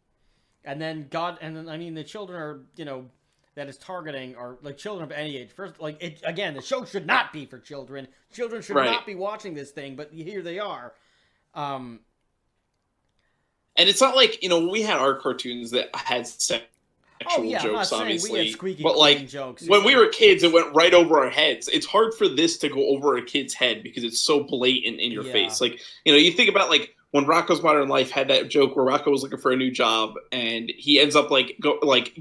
and then I mean, the children are, you know, that is targeting are like children of any age. First, like again, the show should not be for children. Children should not be watching this thing, but here they are. And it's not like, you know, we had our cartoons that had sexual jokes, obviously. But like, jokes, when we were kids, it went right over our heads. It's hard for this to go over a kid's head because it's so blatant in your face. Like, you know, you think about like when Rocko's Modern Life had that joke where Rocko was looking for a new job and he ends up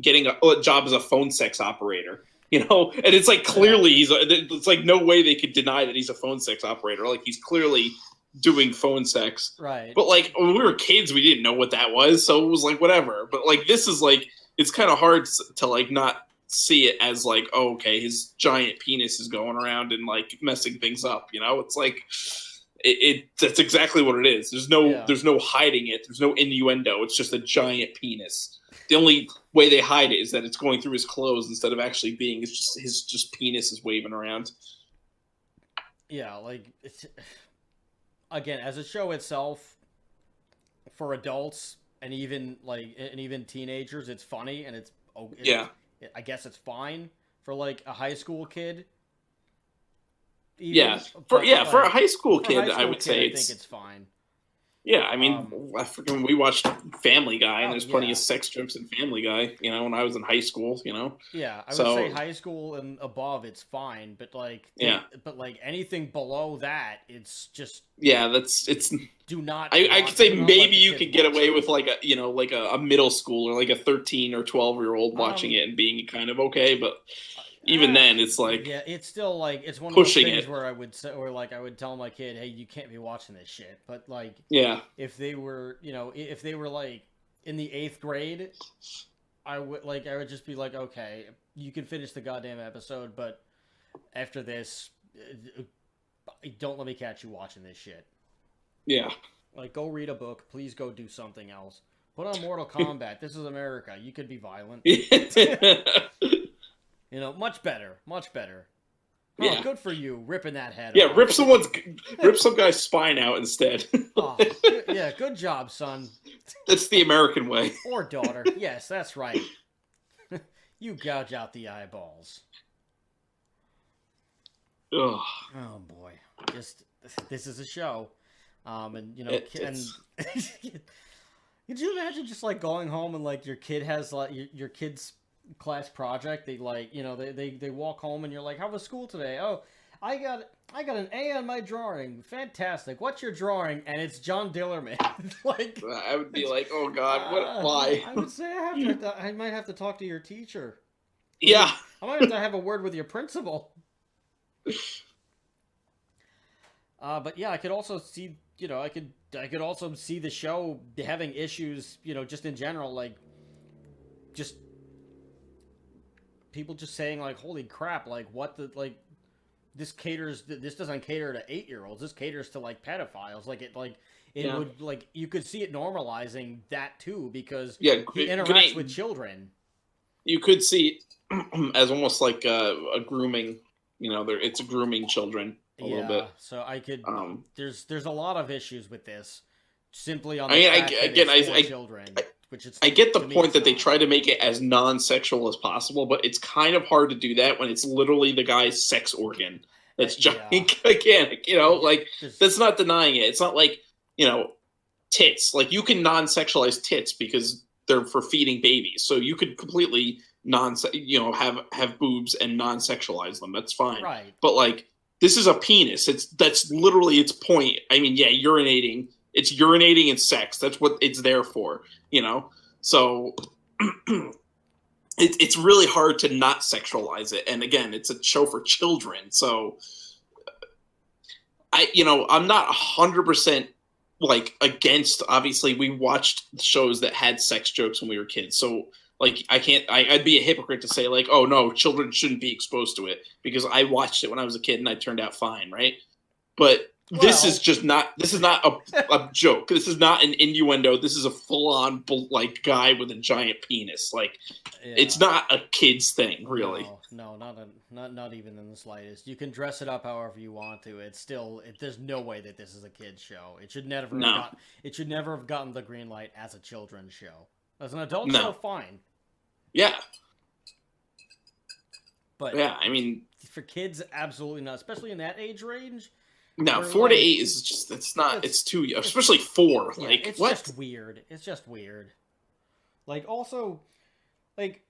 getting a job as a phone sex operator. You know, and it's like clearly it's like no way they could deny that he's a phone sex operator. Like he's clearly doing phone sex. Right. But like when we were kids, we didn't know what that was, so it was like whatever. But like this is like it's kind of hard to like not see it as like, oh, okay, his giant penis is going around and like messing things up. You know, it's like that's exactly what it is. There's no hiding it. There's no innuendo. It's just a giant penis. The only way they hide it is that it's going through his clothes instead of actually being. It's just his penis is waving around. Yeah, like again, as a show itself, for adults and even teenagers, it's funny and I guess it's fine for like a high school kid. For a high school kid, I would say I think it's fine. Yeah, I mean, we watched Family Guy, and there's plenty of sex jokes in Family Guy, you know, when I was in high school, you know? Yeah, I would say high school and above, it's fine, but like, but like anything below that, it's just... Yeah, do not... I could say maybe you could get away with like a middle schooler, like a 13 or 12-year-old watching it and being kind of okay, but... Even then, it's like it's still like it's one of those things where I would say, or like I would tell my kid, "Hey, you can't be watching this shit." But like, if they were, if they were like in the 8th grade, I would just be like, "Okay, you can finish the goddamn episode, but after this, don't let me catch you watching this shit." Yeah, like go read a book, please. Go do something else. Put on Mortal Kombat. This is America. You could be violent. You know, much better. Oh, yeah. Good for you, ripping that head off. Rip some guy's spine out instead. Good job, son. That's the American way. Or daughter. Yes, that's right. You gouge out the eyeballs. Ugh. Oh boy. This is a show. And you know, could you imagine just like going home and like your kid has like your kid's class project, they like, you know, they walk home and you're like, how was school today? Oh, I got an A on my drawing. Fantastic. What's your drawing? And it's John Dillermand. Like, I would be like, oh god, why? I would say I might have to talk to your teacher. Yeah. I might have to have a word with your principal. But yeah, I could also see, you know, I could also see the show having issues, you know, just in general, like just people just saying like, holy crap, like what the, like this doesn't cater to 8-year-olds. This caters to like pedophiles. Like it would, like, you could see it normalizing that too, because he interacts with children. You could see it as almost like a grooming, you know, it's grooming children a little bit. So I could, there's a lot of issues with this simply on children. which it's. I get the to me, point it's that they not. try to make it as non-sexual as possible, but it's kind of hard to do that when it's literally the guy's sex organ that's gigantic. You know, like that's not denying it. It's not like, you know, tits. Like you can non-sexualize tits because they're for feeding babies, so you could completely have boobs and non-sexualize them. That's fine. Right. But like this is a penis. That's literally its point. I mean, yeah, urinating. It's urinating and sex. That's what it's there for, you know? So it's really hard to not sexualize it. And again, it's a show for children. So I'm not 100% like against, obviously we watched shows that had sex jokes when we were kids. So like I'd be a hypocrite to say like, oh no, children shouldn't be exposed to it because I watched it when I was a kid and I turned out fine. Right. But this is not a joke. This is not an innuendo. This is a full-on like guy with a giant penis. Like, it's not a kid's thing, really. No, not even in the slightest. You can dress it up however you want to. It's still there's no way that this is a kid's show. It should never have gotten the green light as a children's show. As an adult show, fine. Yeah. But yeah, I mean, for kids, absolutely not. Especially in that age range. No, 4 to 8 is just, it's too, especially 4. Yeah, like, it's what? just weird. It's just weird. Like, also, like,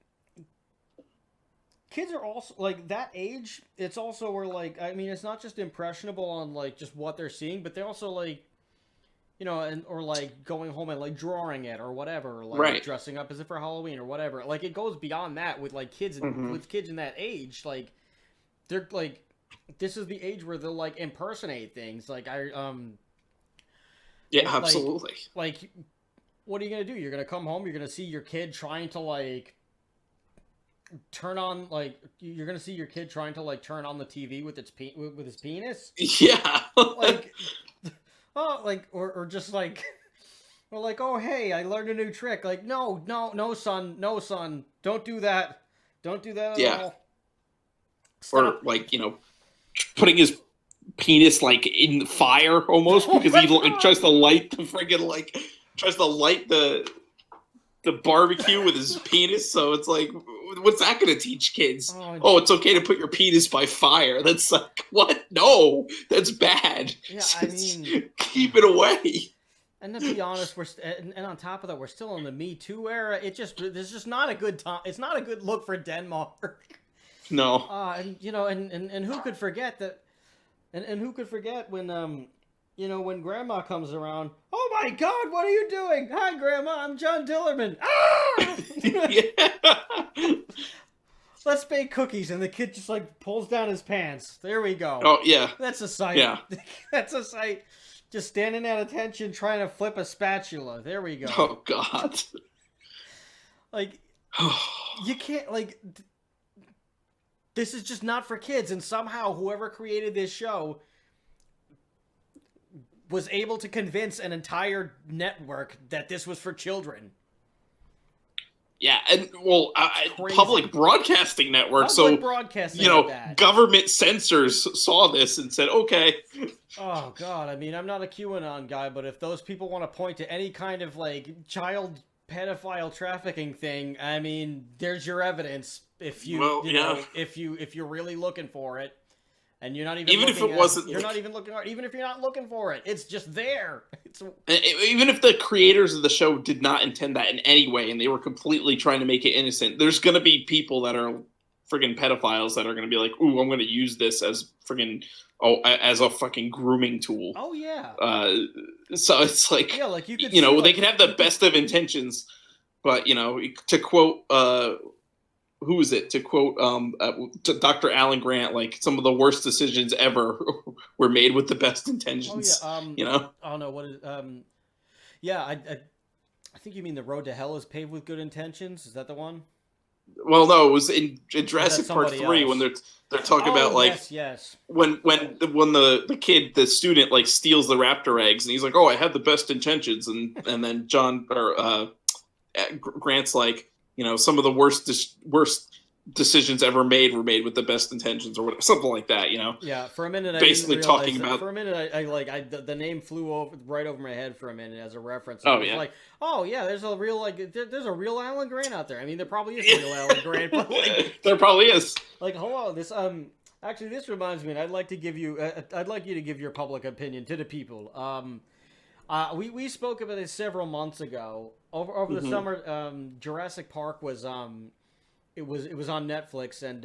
kids are also, like, that age, it's also where, like, I mean, it's not just impressionable on, like, just what they're seeing, but they also, like, you know, or, like, going home and, like, drawing it or whatever, like, dressing up as if for Halloween or whatever. Like, it goes beyond that with, like, kids, with kids in that age, like, they're, like, this is the age where they'll like impersonate things. Like yeah, absolutely. Like, what are you gonna do? You're gonna come home. You're gonna see your kid trying to like turn on like you're gonna see your kid trying to like turn on the TV with with his penis. Yeah. Like, oh, like or just like, or like, oh hey, I learned a new trick. Like, no, son, don't do that. Don't do that at all. Stop. Or like, you know, putting his penis like in fire almost because he like, tries to light the barbecue with his penis. So it's like, what's that going to teach kids? Oh, it's okay to put your penis by fire. That's like, what? No, that's bad. Yeah, I mean, keep it away. And to be honest, and on top of that, we're still in the Me Too era. There's just not a good time. It's not a good look for Denmark. No. And you know, and who could forget that? And who could forget when you know, when Grandma comes around? Oh my God, what are you doing? Hi, Grandma. I'm John Dillermand. Ah! Let's bake cookies, and the kid just like pulls down his pants. There we go. Oh yeah. That's a sight. Yeah. That's a sight. Just standing at attention, trying to flip a spatula. There we go. Oh God. Like, you can't like. This is just not for kids, and somehow whoever created this show was able to convince an entire network that this was for children. Yeah, and well, public broadcasting network. So you know, government censors saw this and said, "Okay." Oh God! I mean, I'm not a QAnon guy, but if those people want to point to any kind of like child pedophile trafficking thing, I mean, there's your evidence. If you, if you're really looking for it, and you're not even if it wasn't, you're not even looking. Even if you're not looking for it, it's just there. Even if the creators of the show did not intend that in any way, and they were completely trying to make it innocent, there's gonna be people that are friggin' pedophiles that are gonna be like, "Ooh, I'm gonna use this as as a fucking grooming tool." Oh yeah. So it's like, yeah, like you could, they can have the best of intentions, but to quote. Who is it? To quote to Dr. Alan Grant, like some of the worst decisions ever were made with the best intentions. Oh yeah. Oh no. What is? Yeah. I think you mean The Road to Hell is paved with good intentions. Is that the one? Well, no. It was in Jurassic Park 3 when they're talking about like yes. When the kid, the student, like steals the raptor eggs and he's like, oh, I had the best intentions, and then Grant's like, some of the worst decisions ever made were made with the best intentions or whatever, something like that, you know? Yeah, for a minute, Basically I didn't realize talking about. for a minute, the name flew right over my head for a minute as a reference. Oh, I was yeah. like, oh yeah, there's a real there's a real Alan Grant out there. I mean, there probably is a real Alan Grant, but like, there probably is. like, hello, this actually, this reminds me, and I'd like you to give your public opinion to the people. We spoke about this several months ago. Over the summer, Jurassic Park was it was on Netflix, and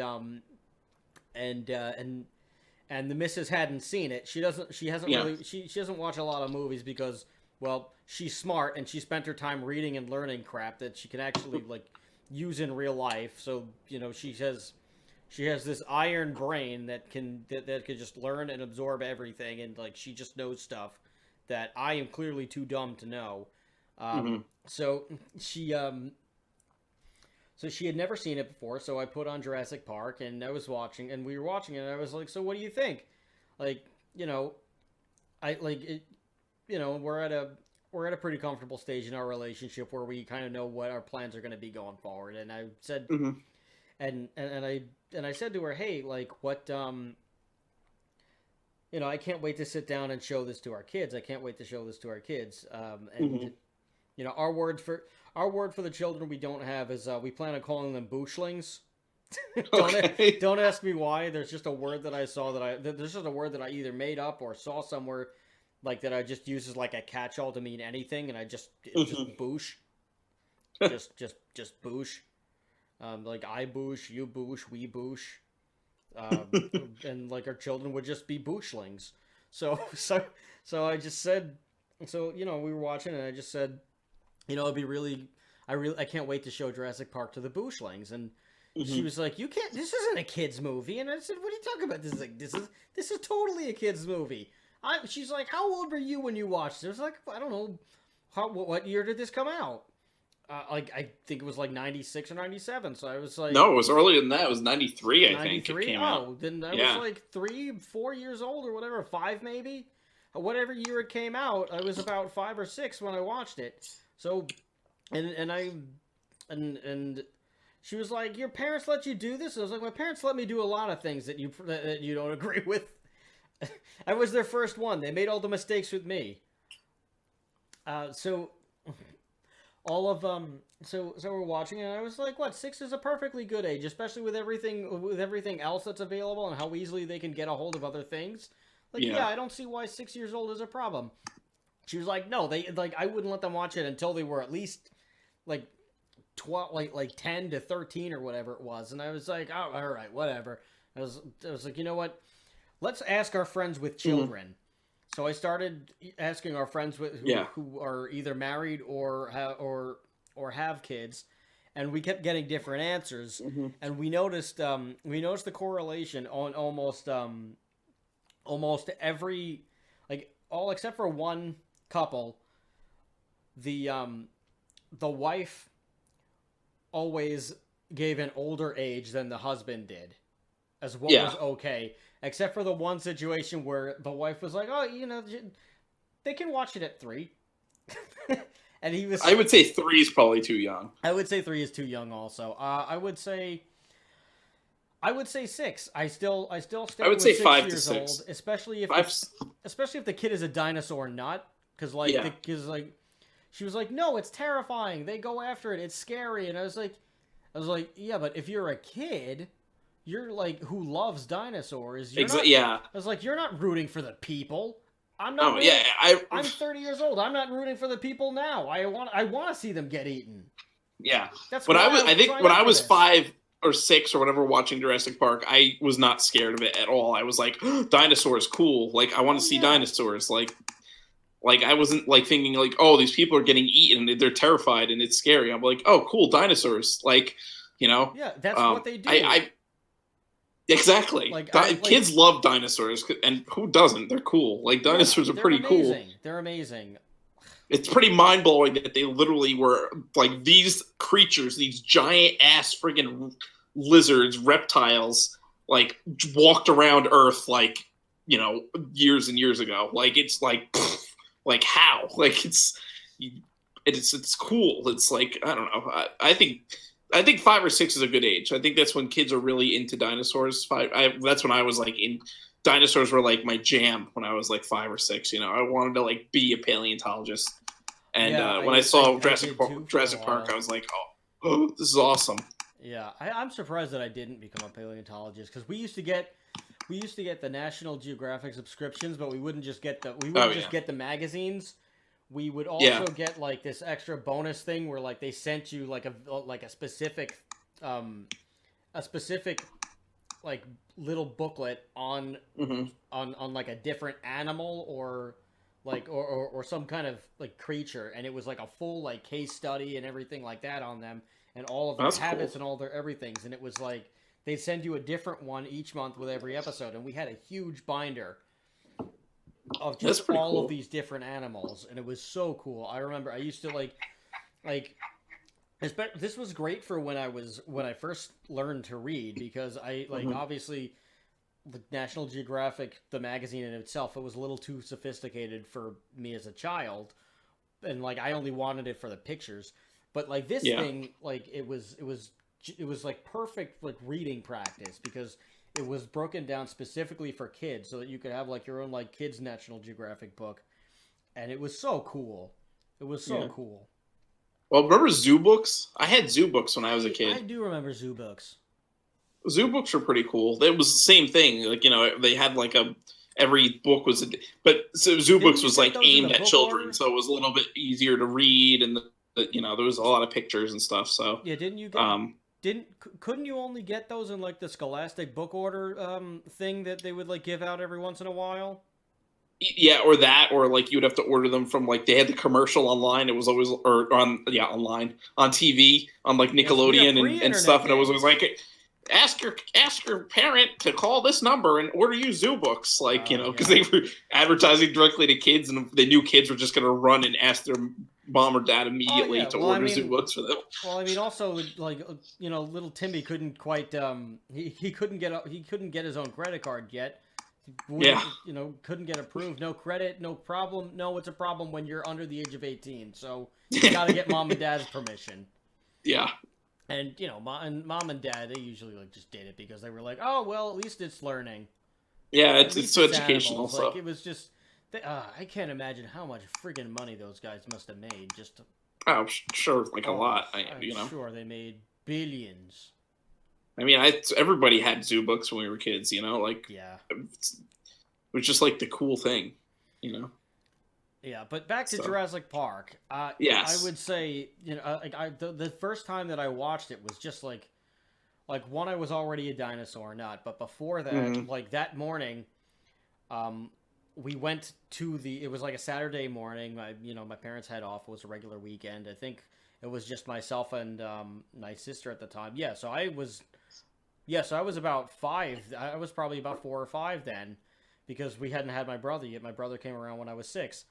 the missus hadn't seen it. She doesn't watch a lot of movies because, well, she's smart and she spent her time reading and learning crap that she can actually like use in real life. So, you know, she has this iron brain that can just learn and absorb everything, and like she just knows stuff that I am clearly too dumb to know. So she had never seen it before, so I put on Jurassic Park, and I was watching, and we were watching it, and I was like, so what do you think? Like, you know, I like it, you know, we're at a pretty comfortable stage in our relationship where we kind of know what our plans are going to be going forward. And I said, and I said to her, hey, like, what, you know, I can't wait to sit down and show this to our kids. I can't wait to show this to our kids. You know, our word for the children we don't have is we plan on calling them booshlings. Don't ask me why. There's just a word that I saw there's just a word that I either made up or saw somewhere, like that I just use as like a catch-all to mean anything, and it's just boosh, just boosh, like I boosh, you boosh, we boosh, and like our children would just be booshlings. So I just said, so you know, we were watching, and I just said, you know, I can't wait to show Jurassic Park to the booshlings. And she was like, you can't, this isn't a kid's movie. And I said, what are you talking about? This is totally a kid's movie. She's like, how old were you when you watched it? I was like, I don't know, what year did this come out? Like, I think it was like 96 or 97. So I was like, no, it was earlier than that. It was 93, I think it came out. Oh, then I was like 3-4 years old or whatever, 5 maybe. Whatever year it came out, I was about 5 or 6 when I watched it. So, and she was like, your parents let you do this? I was like, my parents let me do a lot of things that you don't agree with. I was their first one. They made all the mistakes with me. So we're watching, and I was like, what, 6 is a perfectly good age, especially with everything else that's available and how easily they can get a hold of other things. Like, yeah, I don't see why 6 years old is a problem. She was like, no, I wouldn't let them watch it until they were at least like 12, like 10 to 13 or whatever it was. And I was like, oh, all right, whatever. I was like, you know what? Let's ask our friends with children. So I started asking our friends who are either married or have kids, and we kept getting different answers. And we noticed the correlation on almost every, like, all except for one couple, the wife always gave an older age than the husband did, as what was okay, except for the one situation where the wife was like, oh, you know, they can watch it at 3. And he was, I would say 3 is probably too young. I would say 3 is too young also. I would say 6. I still stay I would with say 6 5 years to 6. old, especially if the kid is a dinosaur nut, because like she was like, no, it's terrifying. They go after it. It's scary. And I was like, yeah, but if you're a kid, you're like, who loves dinosaurs. I was like, you're not rooting for the people. I'm not. I'm 30 years old. I'm not rooting for the people now. I want to see them get eaten. Yeah. That's when I was 5 or 6 or whatever watching Jurassic Park, I was not scared of it at all. I was like, oh, dinosaurs, cool. Like, I want to see dinosaurs. Like I wasn't like thinking like, oh, these people are getting eaten. They're terrified and it's scary. I'm like, oh, cool, dinosaurs. Like, you know. Yeah, that's what they do. Exactly. Kids love dinosaurs, and who doesn't? They're cool. Like, dinosaurs are pretty cool. They're amazing. It's pretty mind-blowing that they literally were, like, these creatures, these giant-ass friggin' lizards, reptiles, like, walked around Earth, like, you know, years and years ago. Like, it's like, pfft, like, how? Like, it's cool. It's like, I don't know. I think I think 5 or 6 is a good age. I think that's when kids are really into dinosaurs. That's when I was like in dinosaurs were like my jam when I was like 5 or 6. You know, I wanted to like be a paleontologist. And Yeah, when I saw I Jurassic did too for a Jurassic Park, while. I was like, oh, this is awesome. Yeah, I'm surprised that I didn't become a paleontologist because we used to get the National Geographic subscriptions, but we wouldn't just get get the magazines. We would also get like this extra bonus thing where like they sent you like a specific like little booklet on on like a different animal or like or some kind of like creature, and it was like a full like case study and everything like that on them and all of their habits and all their everythings, and it was like they'd send you a different one each month with every episode, and we had a huge binder of just all of these different animals, and it was so cool. I remember I used to like this was great for when I first learned to read, because I like obviously the National Geographic, the magazine in itself, it was a little too sophisticated for me as a child, and like I only wanted it for the pictures. But like this thing, like it was like perfect like reading practice, because it was broken down specifically for kids, so that you could have like your own like kids National Geographic book, and it was so cool. It was so cool. Well, remember zoo books? I had zoo books when I was a kid. I do remember zoo books. Zoo books were pretty cool. It was the same thing. Like, you know, they had like every book was zoo books was like aimed at children, order? So it was a little bit easier to read, and you know, there was a lot of pictures and stuff. So yeah, didn't you get couldn't you only get those in like the Scholastic book order thing that they would like give out every once in a while? Yeah, or like you would have to order them from like they had the commercial online. It was always online on TV on like Nickelodeon and stuff, and it was always like ask your parent to call this number and order you zoo books, like, you know, because they were advertising directly to kids, and they knew kids were just going to run and ask their mom or dad immediately to order zoo books for them. Well, I mean, also like, you know, little Timmy couldn't quite he couldn't get his own credit card yet. You know, couldn't get approved. No credit, no problem. No, it's a problem when you're under the age of 18. So you got to get mom and dad's permission. Yeah. And, you know, mom and dad, they usually like just did it because they were like, oh, well, at least it's learning. Yeah, it's so educational. So. Like, it was just, I can't imagine how much friggin' money those guys must have made just to... Oh, sure, like a lot. I'm sure they made billions. I mean, everybody had zoo books when we were kids, you know? Like, yeah. It was just like the cool thing, you know? Yeah, but back to Jurassic Park. Yes. I would say, you know, the first time that I watched it was just like one, I was already a dinosaur nut, but before that, like that morning, we went to it was like a Saturday morning. My parents had off. It was a regular weekend. I think it was just myself and my sister at the time. Yeah, so I was about 5. I was probably about 4 or 5 then, because we hadn't had my brother yet. My brother came around when I was 6.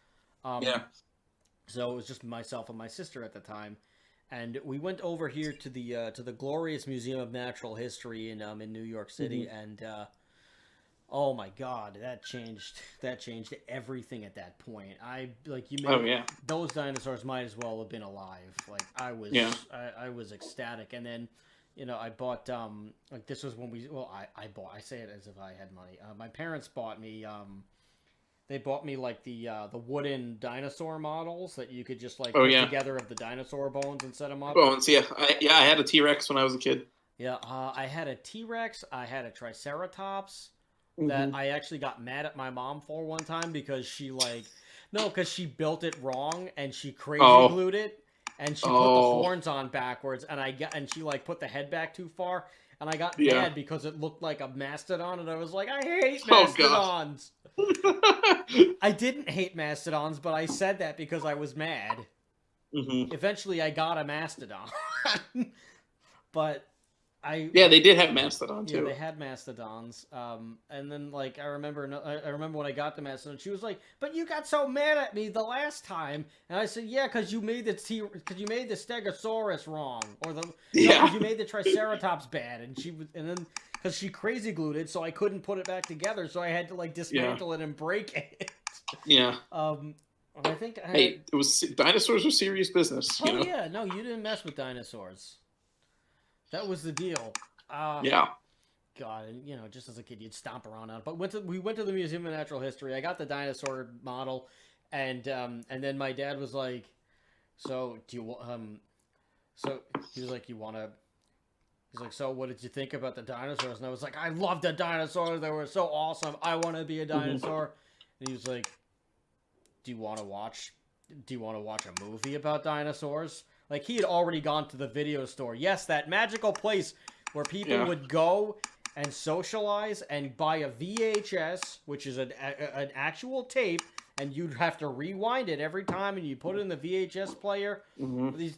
So it was just myself and my sister at the time, and we went over here to the glorious Museum of Natural History in New York City, and oh my God, that changed everything at that point. Those dinosaurs might as well have been alive. Like I was ecstatic, and then, you know, I bought like this was when I say it as if I had money. My parents bought me they bought me like the wooden dinosaur models that you could just like put together of the dinosaur bones and set them up. Bones, yeah. I had a T-Rex when I was a kid. Yeah, I had a T-Rex. I had a Triceratops that I actually got mad at my mom for one time because she because she built it wrong and she crazy glued it. And she put the horns on backwards, and she like put the head back too far, and I got mad because it looked like a mastodon, and I was like, I hate mastodons. I didn't hate mastodons, but I said that because I was mad. Eventually, I got a mastodon, but they did have mastodon too. Yeah, they had mastodons. And then like I remember when I got the mastodon, she was like, "But you got so mad at me the last time," and I said, "Yeah, because you made the Stegosaurus wrong, or you made the Triceratops bad," and then because she crazy glued it, so I couldn't put it back together, so I had to like dismantle it and break it. Yeah. I think it was dinosaurs were serious business. Oh yeah, no, you didn't mess with dinosaurs. That was the deal. Yeah. God, and just as a kid, you'd stomp around on it. But we went to the Museum of Natural History. I got the dinosaur model, and then my dad was like, "So do you So he was like, "You want to?" He's like, "So what did you think about the dinosaurs?" And I was like, "I love the dinosaurs. They were so awesome. I want to be a dinosaur." And he was like, "Do you want to watch a movie about dinosaurs?" Like, he had already gone to the video store. Yes, that magical place where people would go and socialize and buy a VHS, which is an actual tape, and you'd have to rewind it every time, and you put it in the VHS player. These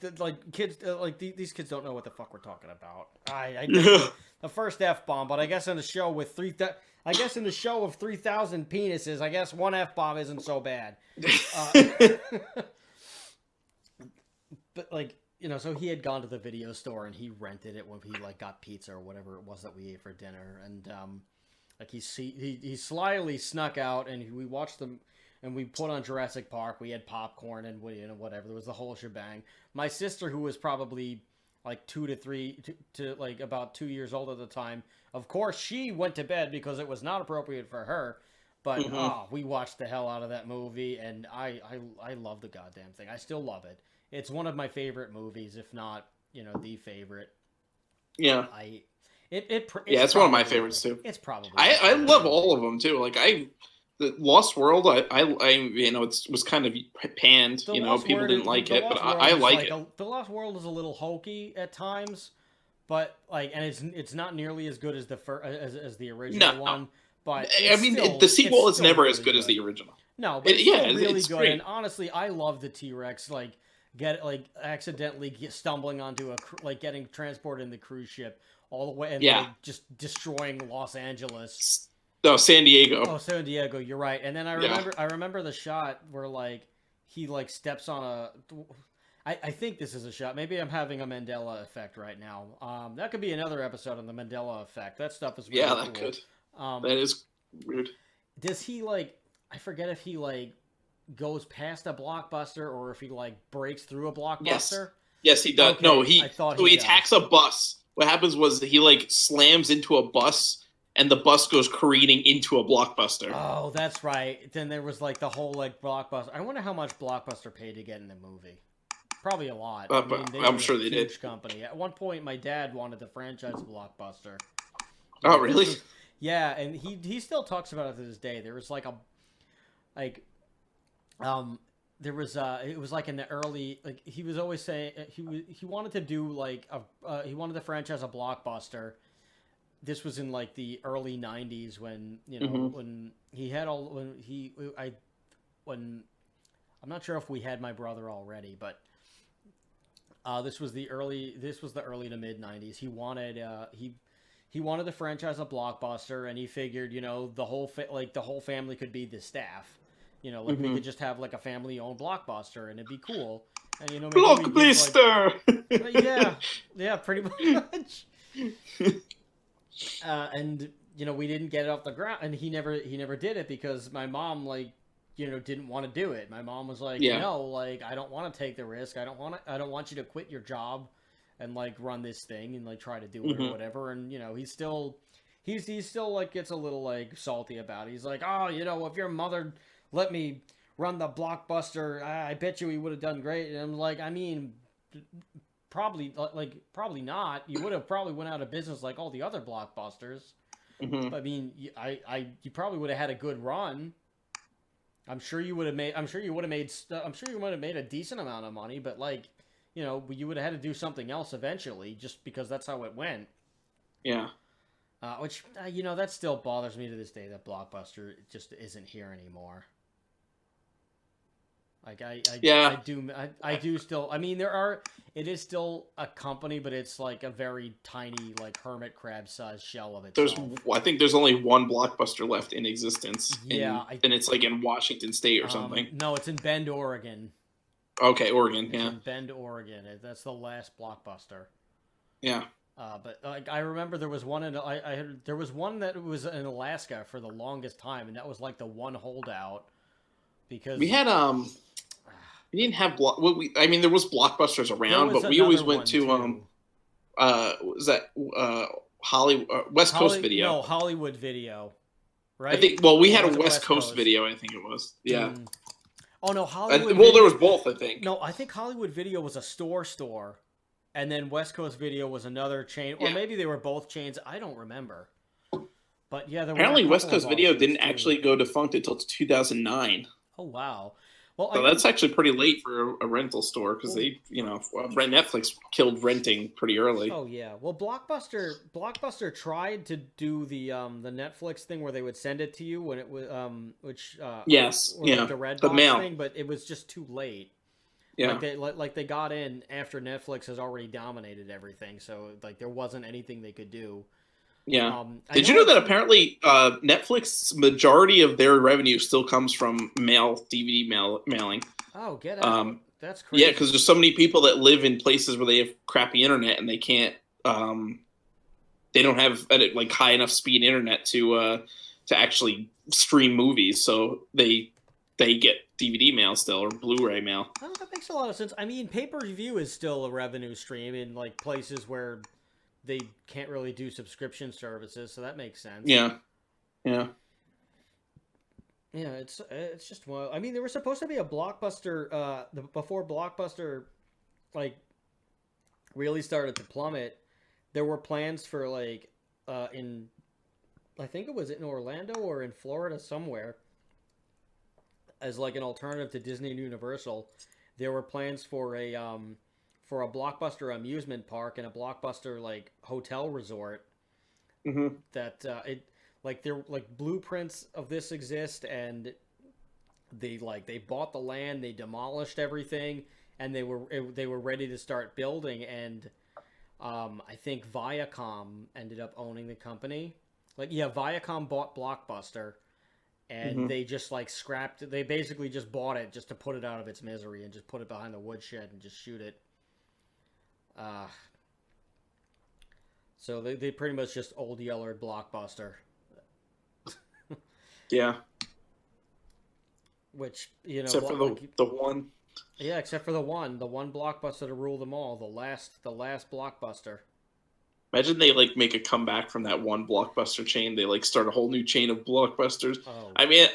kids don't know what the fuck we're talking about. The first F-bomb, but I guess in the show with 3,000 penises, I guess one F-bomb isn't so bad. But so he had gone to the video store and he rented it when he got pizza or whatever it was that we ate for dinner, and he slyly snuck out and we watched them, and we put on Jurassic Park. We had popcorn and whatever. There was the whole shebang. My sister, who was probably about 2 years old at the time, of course she went to bed because it was not appropriate for her. But we watched the hell out of that movie, and I love the goddamn thing. I still love it. It's one of my favorite movies, if not, the favorite. Yeah. It's one of my favorites too. It's probably. I love all of them too. The Lost World, it was kind of panned. People didn't like it, but I like it. The Lost World is a little hokey at times, but and it's not nearly as good as the original one. But the sequel is never as good as the original. No, but it's really good. Great. And honestly, I love the T-Rex. Accidentally stumbling onto getting transported in the cruise ship all the way and just destroying Los Angeles. No, San Diego. Oh, San Diego. You're right. And then I remember the shot where he steps on a. I think this is a shot. Maybe I'm having a Mandela effect right now. That could be another episode on the Mandela effect. That stuff is really cool. That could. That is weird. Does he I forget if he goes past a blockbuster or if he breaks through a blockbuster? Yes, he does. Okay, No, he attacks a bus. What happens was he slams into a bus and the bus goes careening into a blockbuster. Oh, that's right. Then there was the whole blockbuster. I wonder how much Blockbuster paid to get in the movie. Probably a lot. I'm sure they did. Huge company. At one point, my dad wanted the franchise Blockbuster. Oh, really? Yeah, and he still talks about it to this day. There was there was it was in the early he was always saying he wanted to do he wanted the franchise a Blockbuster. This was in the early 90s when when he had when I'm not sure if we had my brother already, but this was the early to mid 90s. He wanted he wanted the franchise a Blockbuster, and he figured the whole family could be the staff. We could just have a family-owned Blockbuster, and it'd be cool. And maybe Blockbuster. Yeah, pretty much. And we didn't get it off the ground, and he never did it because my mom didn't want to do it. My mom was like, no, I don't want to take the risk. I don't want you to quit your job and run this thing and try to do it or whatever. And he still gets a little salty about it. He's like, oh, if your mother let me run the Blockbuster, I bet you he would have done great. And I'm like, I mean, probably not. You would have probably went out of business like all the other Blockbusters. I mean, you probably would have had a good run. I'm sure you would have made a decent amount of money, but you would have had to do something else eventually, just because that's how it went. Yeah. Which that still bothers me to this day, that Blockbuster just isn't here anymore. I do still. I mean, it is still a company, but it's a very tiny, hermit crab sized shell of itself. I think there's only one Blockbuster left in existence. Yeah, and it's in Washington State or something. No, it's in Bend, Oregon. Okay, Oregon. It's in Bend, Oregon. That's the last Blockbuster. Yeah. But I remember there was one there was one that was in Alaska for the longest time, and that was the one holdout because we had we didn't have there was Blockbusters around, but we always went to was that Hollywood West Coast Video? No, Hollywood Video. Right? I think. Well, we had was a West Coast Video. I think it was. Yeah. Mm. Oh no, Hollywood. Well, there was both. I think. No, I think Hollywood Video was a store, and then West Coast Video was another chain, or maybe they were both chains. I don't remember. But yeah, apparently West Coast Video didn't actually go defunct until 2009. Oh wow. Well, so that's actually pretty late for a rental store because they, Netflix killed renting pretty early. Oh yeah. Well, Blockbuster tried to do the Netflix thing where they would send it to you when it was yes, like the red box mail thing, but it was just too late. Yeah. Like they got in after Netflix has already dominated everything, so like there wasn't anything they could do. Yeah. Did you know that apparently Netflix majority of their revenue still comes from DVD mailing? Oh, get out! That's crazy. Yeah, because there's so many people that live in places where they have crappy internet and they can't. They don't have like high enough speed internet to actually stream movies, so they get DVD mail still or Blu-ray mail. Oh, that makes a lot of sense. I mean, pay-per-view is still a revenue stream in like places where they can't really do subscription services, so that makes sense. Yeah. It's just well. I mean, there was supposed to be a Blockbuster before Blockbuster like really started to plummet. There were plans for like in I think it was in Orlando or in Florida somewhere as like an alternative to Disney and Universal. There were plans for a Blockbuster amusement park and a Blockbuster like hotel resort. Mm-hmm. That blueprints of this exist, and they bought the land, they demolished everything, and they were ready to start building. And I think Viacom ended up owning the company. Viacom bought Blockbuster, and they just scrapped. They basically just bought it just to put it out of its misery and just put it behind the woodshed and just shoot it. So they pretty much just old yellered Blockbuster. Yeah. Which, except for the one. Yeah, except for the one Blockbuster to rule them all, the last Blockbuster. Imagine they make a comeback from that one Blockbuster chain. They start a whole new chain of Blockbusters. Oh. I mean,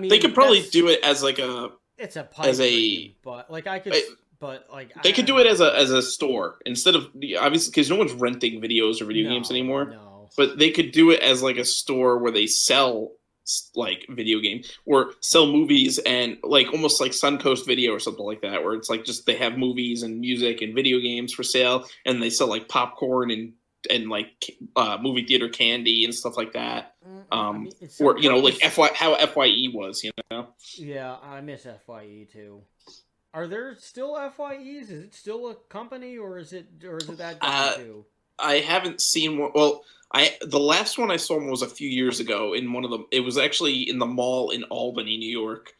they could probably do it as it's a pipe dream, but I could. They could do it as a store instead of obviously because no one's renting videos or video games anymore. No. But they could do it as a store where they sell video games or sell movies and almost like Suncoast Video or something like that, where it's just they have movies and music and video games for sale and they sell popcorn and movie theater candy and stuff like that. Or how FYE was, Yeah, I miss FYE too. Are there still FYEs? Is it still a company, or is it that guy too? I haven't seen one. Well, the last one I saw was a few years ago in one of them. It was actually in the mall in Albany, New York.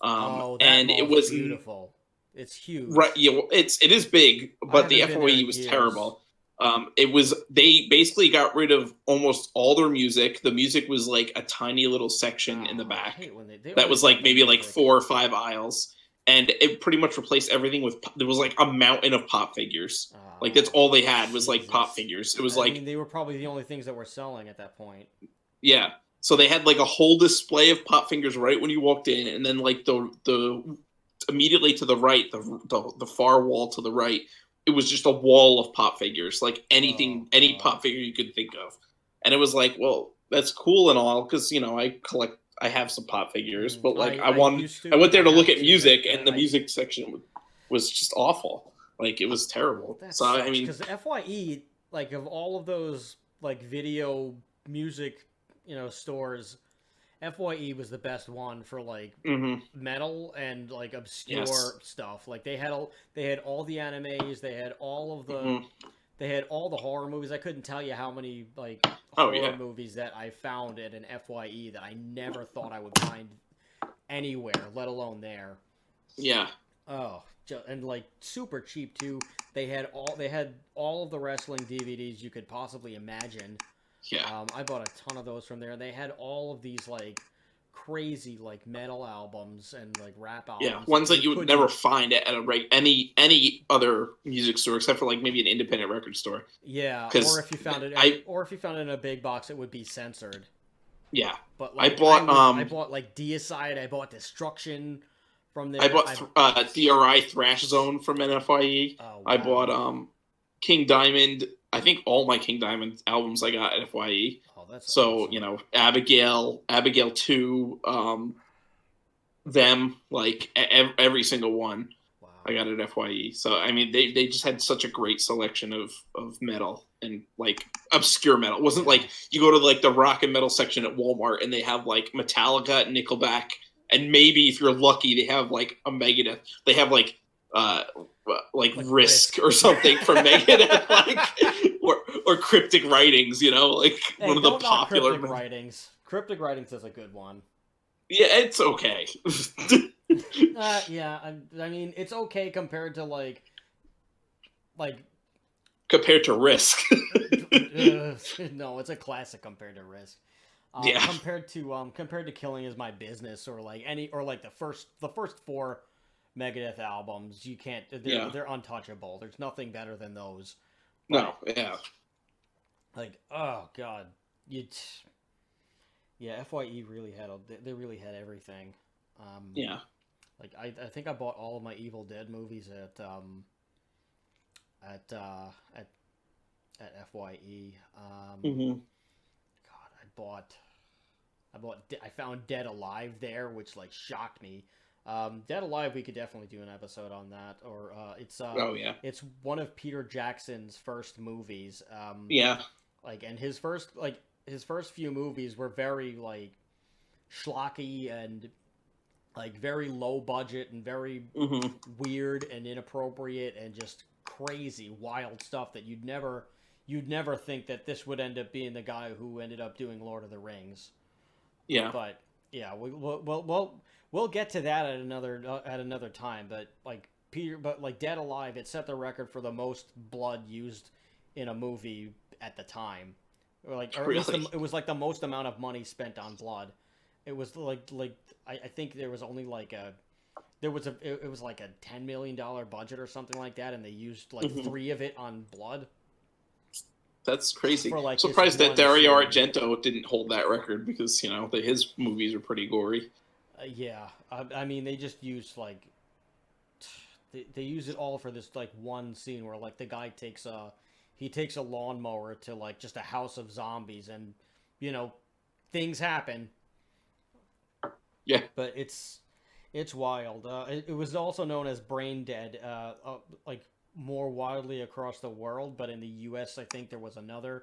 And it was beautiful. It's huge. Right? Yeah, well, it is big, but the FYE was terrible. They basically got rid of almost all their music. The music was a tiny little section in the back. That was maybe 4 or 5 aisles. And it pretty much replaced everything with. There was a mountain of pop figures. That's all they had was pop figures. It was they were probably the only things that were selling at that point. Yeah, so they had a whole display of pop figures right when you walked in, and then the immediately to the right, the far wall to the right, it was just a wall of pop figures, any pop figure you could think of, and it was well, that's cool and all because I have some pop figures, but I went there to look at music, and the music section was just awful. It was terrible. So I mean, because FYE, of all of those video music, stores, FYE was the best one for metal and obscure stuff. They had all the animes, they had all of the. They had all the horror movies. I couldn't tell you how many horror movies that I found at an FYE that I never thought I would find anywhere, let alone there. Yeah. Oh, and super cheap too. They had all of the wrestling DVDs you could possibly imagine. Yeah. I bought a ton of those from there. They had all of these crazy like metal albums and like rap albums. Yeah, ones that you would never find at any other music store except for like maybe an independent record store. Yeah, or if you found it, or if you found it in a big box, it would be censored. Yeah, but like, I bought like Deicide, I bought Destruction from there. I bought DRI Thrash Zone from NFYE. Oh, wow. I bought King Diamond. I think all my King Diamond albums I got at FYE. Oh, that's so awesome. You know, Abigail 2, them, like every single one. Wow. I got at FYE. So I mean, they just had such a great selection of metal and like obscure metal. It wasn't like you go to like the rock and metal section at Walmart and they have like Metallica, Nickelback, and maybe if you're lucky they have like a Megadeth. They have like Risk or something from Megadeth, like or Cryptic Writings, you know, like one of the popular Cryptic Writings. Cryptic Writings is a good one. Yeah, it's okay. Yeah, I mean, it's okay compared to like compared to Risk. No, it's a classic compared to Risk. Yeah. Compared to Killing Is My Business or like the first 4 Megadeth albums, you can't. They're untouchable. There's nothing better than those. No, yeah. Like, oh god, FYE really had everything. Yeah. Like I think I bought all of my Evil Dead movies at FYE. God, I found Dead Alive there, which like shocked me. Dead Alive, we could definitely do an episode on that. Or it's one of Peter Jackson's first movies. Like, and his first few movies were very like schlocky and like very low budget and very weird and inappropriate and just crazy wild stuff that you'd never think that this would end up being the guy who ended up doing Lord of the Rings. Yeah. But yeah, we'll get to that at another time. But like Dead Alive, it set the record for the most blood used in a movie at the time. Or at least it was like the most amount of money spent on blood. It was like I think there was only like it was like a $10 million budget or something like that, and they used like 3 of it on blood. That's crazy. For, like, surprised that Dario Argento didn't hold that record because, you know, his movies are pretty gory. Yeah. I mean, they just used, like... They use it all for this, like, one scene where, like, the guy takes a lawnmower to, like, just a house of zombies and, you know, things happen. Yeah. But it's wild. It was also known as Brain Dead, like... more widely across the world, but in the U.S. I think there was another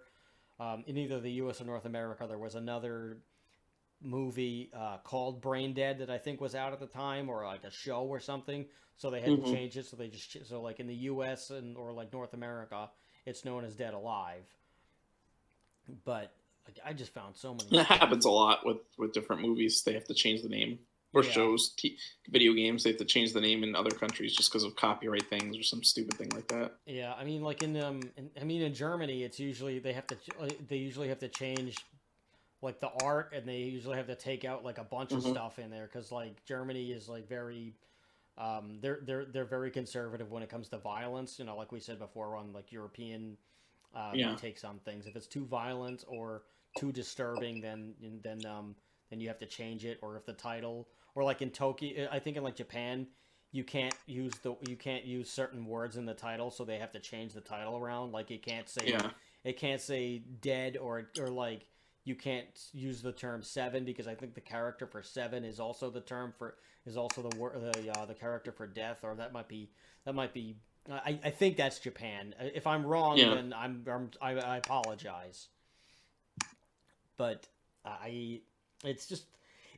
in either the U.S. or North America there was another movie called Brain Dead that I think was out at the time, or like a show or something, so they had to change it, so like in the U.S. or like North America it's known as Dead Alive. But like, I just found so many that happens a lot with different movies. They have to change the name. Or shows, video games, they have to change the name in other countries just because of copyright things or some stupid thing like that. Yeah, I mean, like in Germany, it's usually they usually have to change like the art, and they usually have to take out like a bunch of stuff in there because like Germany is like very, they're very conservative when it comes to violence. You know, like we said before on like European takes on things. If it's too violent or too disturbing, then you have to change it, or if the title. Or like in Tokyo, I think in like Japan, you can't use certain words in the title, so they have to change the title around. Like it can't say dead or like you can't use the term 7 because I think the character for 7 is also the the character for death, or that might be. I think that's Japan. If I'm wrong, then I apologize. But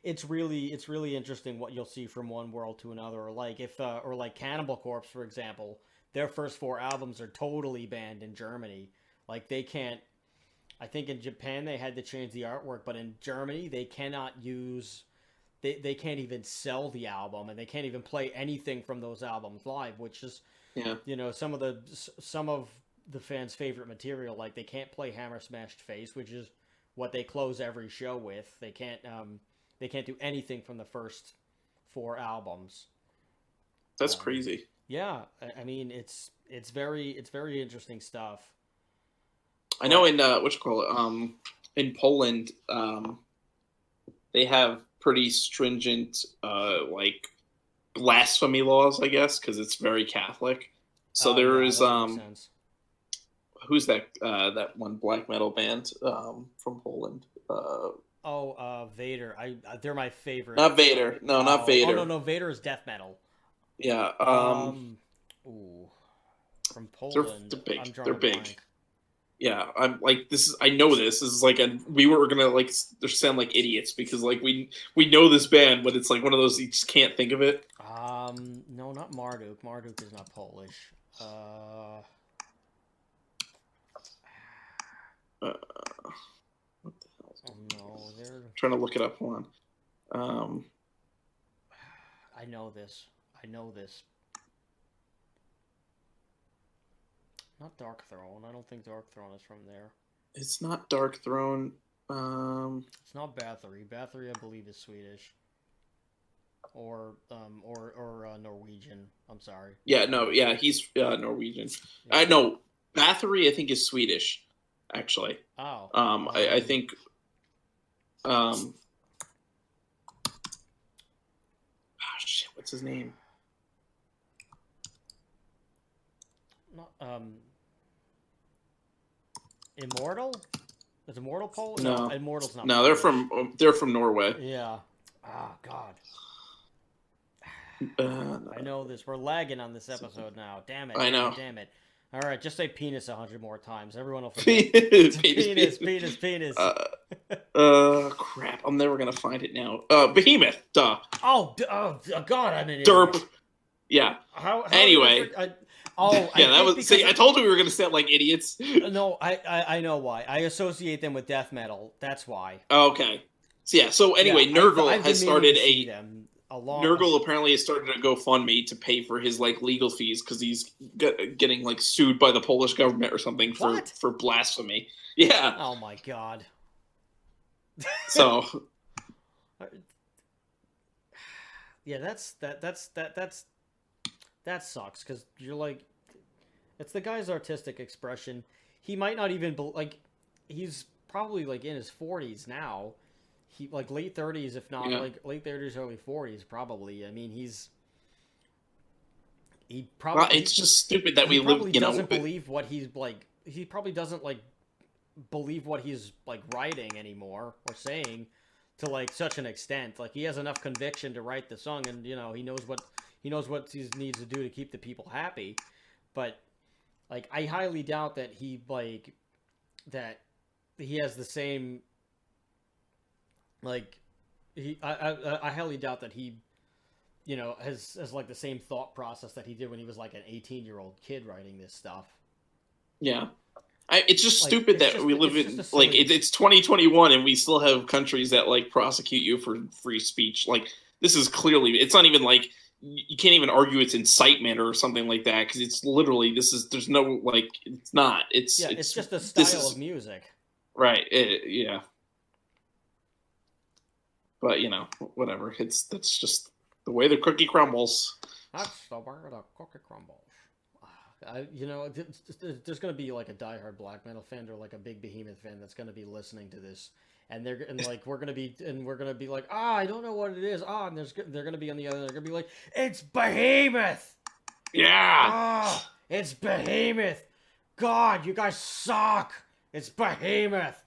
it's really interesting what you'll see from one world to another. Or like or like Cannibal Corpse, for example, their first 4 albums are totally banned in Germany. Like they can't. I think in Japan they had to change the artwork, but in Germany they cannot use. They can't even sell the album, and they can't even play anything from those albums live, which is you know some of the fans' favorite material. Like they can't play Hammer Smashed Face, which is what they close every show with. They can't They can't do anything from the first 4 albums. That's crazy. Yeah, I mean it's very interesting stuff. I know in in Poland, they have pretty stringent like blasphemy laws, I guess, because it's very Catholic. So there is that makes sense. Who's that one black metal band from Poland? Vader. They're my favorite. Not Vader. No, not Vader. Oh no, Vader is death metal. Yeah. From Poland. They're big. I'm drawing They're a big. blank. Yeah, I'm like this is. I know this is like we were gonna like sound like idiots because like we know this band, but it's like one of those you just can't think of it. No, not Marduk. Marduk is not Polish. What the hell? Oh no, they're. I'm trying to look it up. Hold on. I know this. Not Dark Throne. I don't think Dark Throne is from there. It's not Dark Throne. It's not Bathory. Bathory, I believe, is Swedish. Or Norwegian. I'm sorry. Yeah, no, yeah, he's Norwegian. Yeah. I know Bathory. I think is Swedish, actually. Oh. I think. Shit, what's his name? Not Immortal? Is Immortal Polish? No, Immortal's not. No, Polish. they're from Norway. Yeah. Oh God. No. I know this. We're lagging on this episode now. Damn it. I know. Damn it. All right, just say penis 100 more times. Everyone will forget. penis. Crap. I'm never gonna find it now. Behemoth. Duh. Oh God, I'm an idiot. Derp. Yeah. How anyway. Yeah, that was. See, I told you we were gonna sound like idiots. No, I know why. I associate them with death metal. That's why. Okay. So yeah. So anyway, yeah, Nurgle has started Nurgle a apparently has started a GoFundMe to pay for his like legal fees because he's getting like sued by the Polish government or something for blasphemy. Yeah. Oh my God. So. Yeah, that sucks because you're like, it's the guy's artistic expression. He might not even he's probably like in his 40s now. He like late 30s, if not like late 30s, early 40s, probably. I mean, he probably. Well, it's just stupid that we live. Doesn't believe what he's like. He probably doesn't like believe what he's like writing anymore or saying to like such an extent. Like he has enough conviction to write the song, and he knows what he needs to do to keep the people happy. But like, I highly doubt that he has the same. Like, I highly doubt that he, has like the same thought process that he did when he was like an 18-year-old kid writing this stuff. Yeah. It's just stupid that we live in, like, it's 2021 and we still have countries that, like, prosecute you for free speech. Like, this is clearly, it's not even like, you can't even argue it's incitement or something like that, because it's literally, there's no, like, it's not. It's just a style of music. Right, yeah. But, whatever. That's just the way the cookie crumbles. That's the way the cookie crumbles. There's going to be like a diehard black metal fan or like a big Behemoth fan that's going to be listening to this, and we're going to be like, I don't know what it is. And they're going to be on the other. They're going to be like, it's Behemoth. Yeah. It's Behemoth. God, you guys suck. It's Behemoth.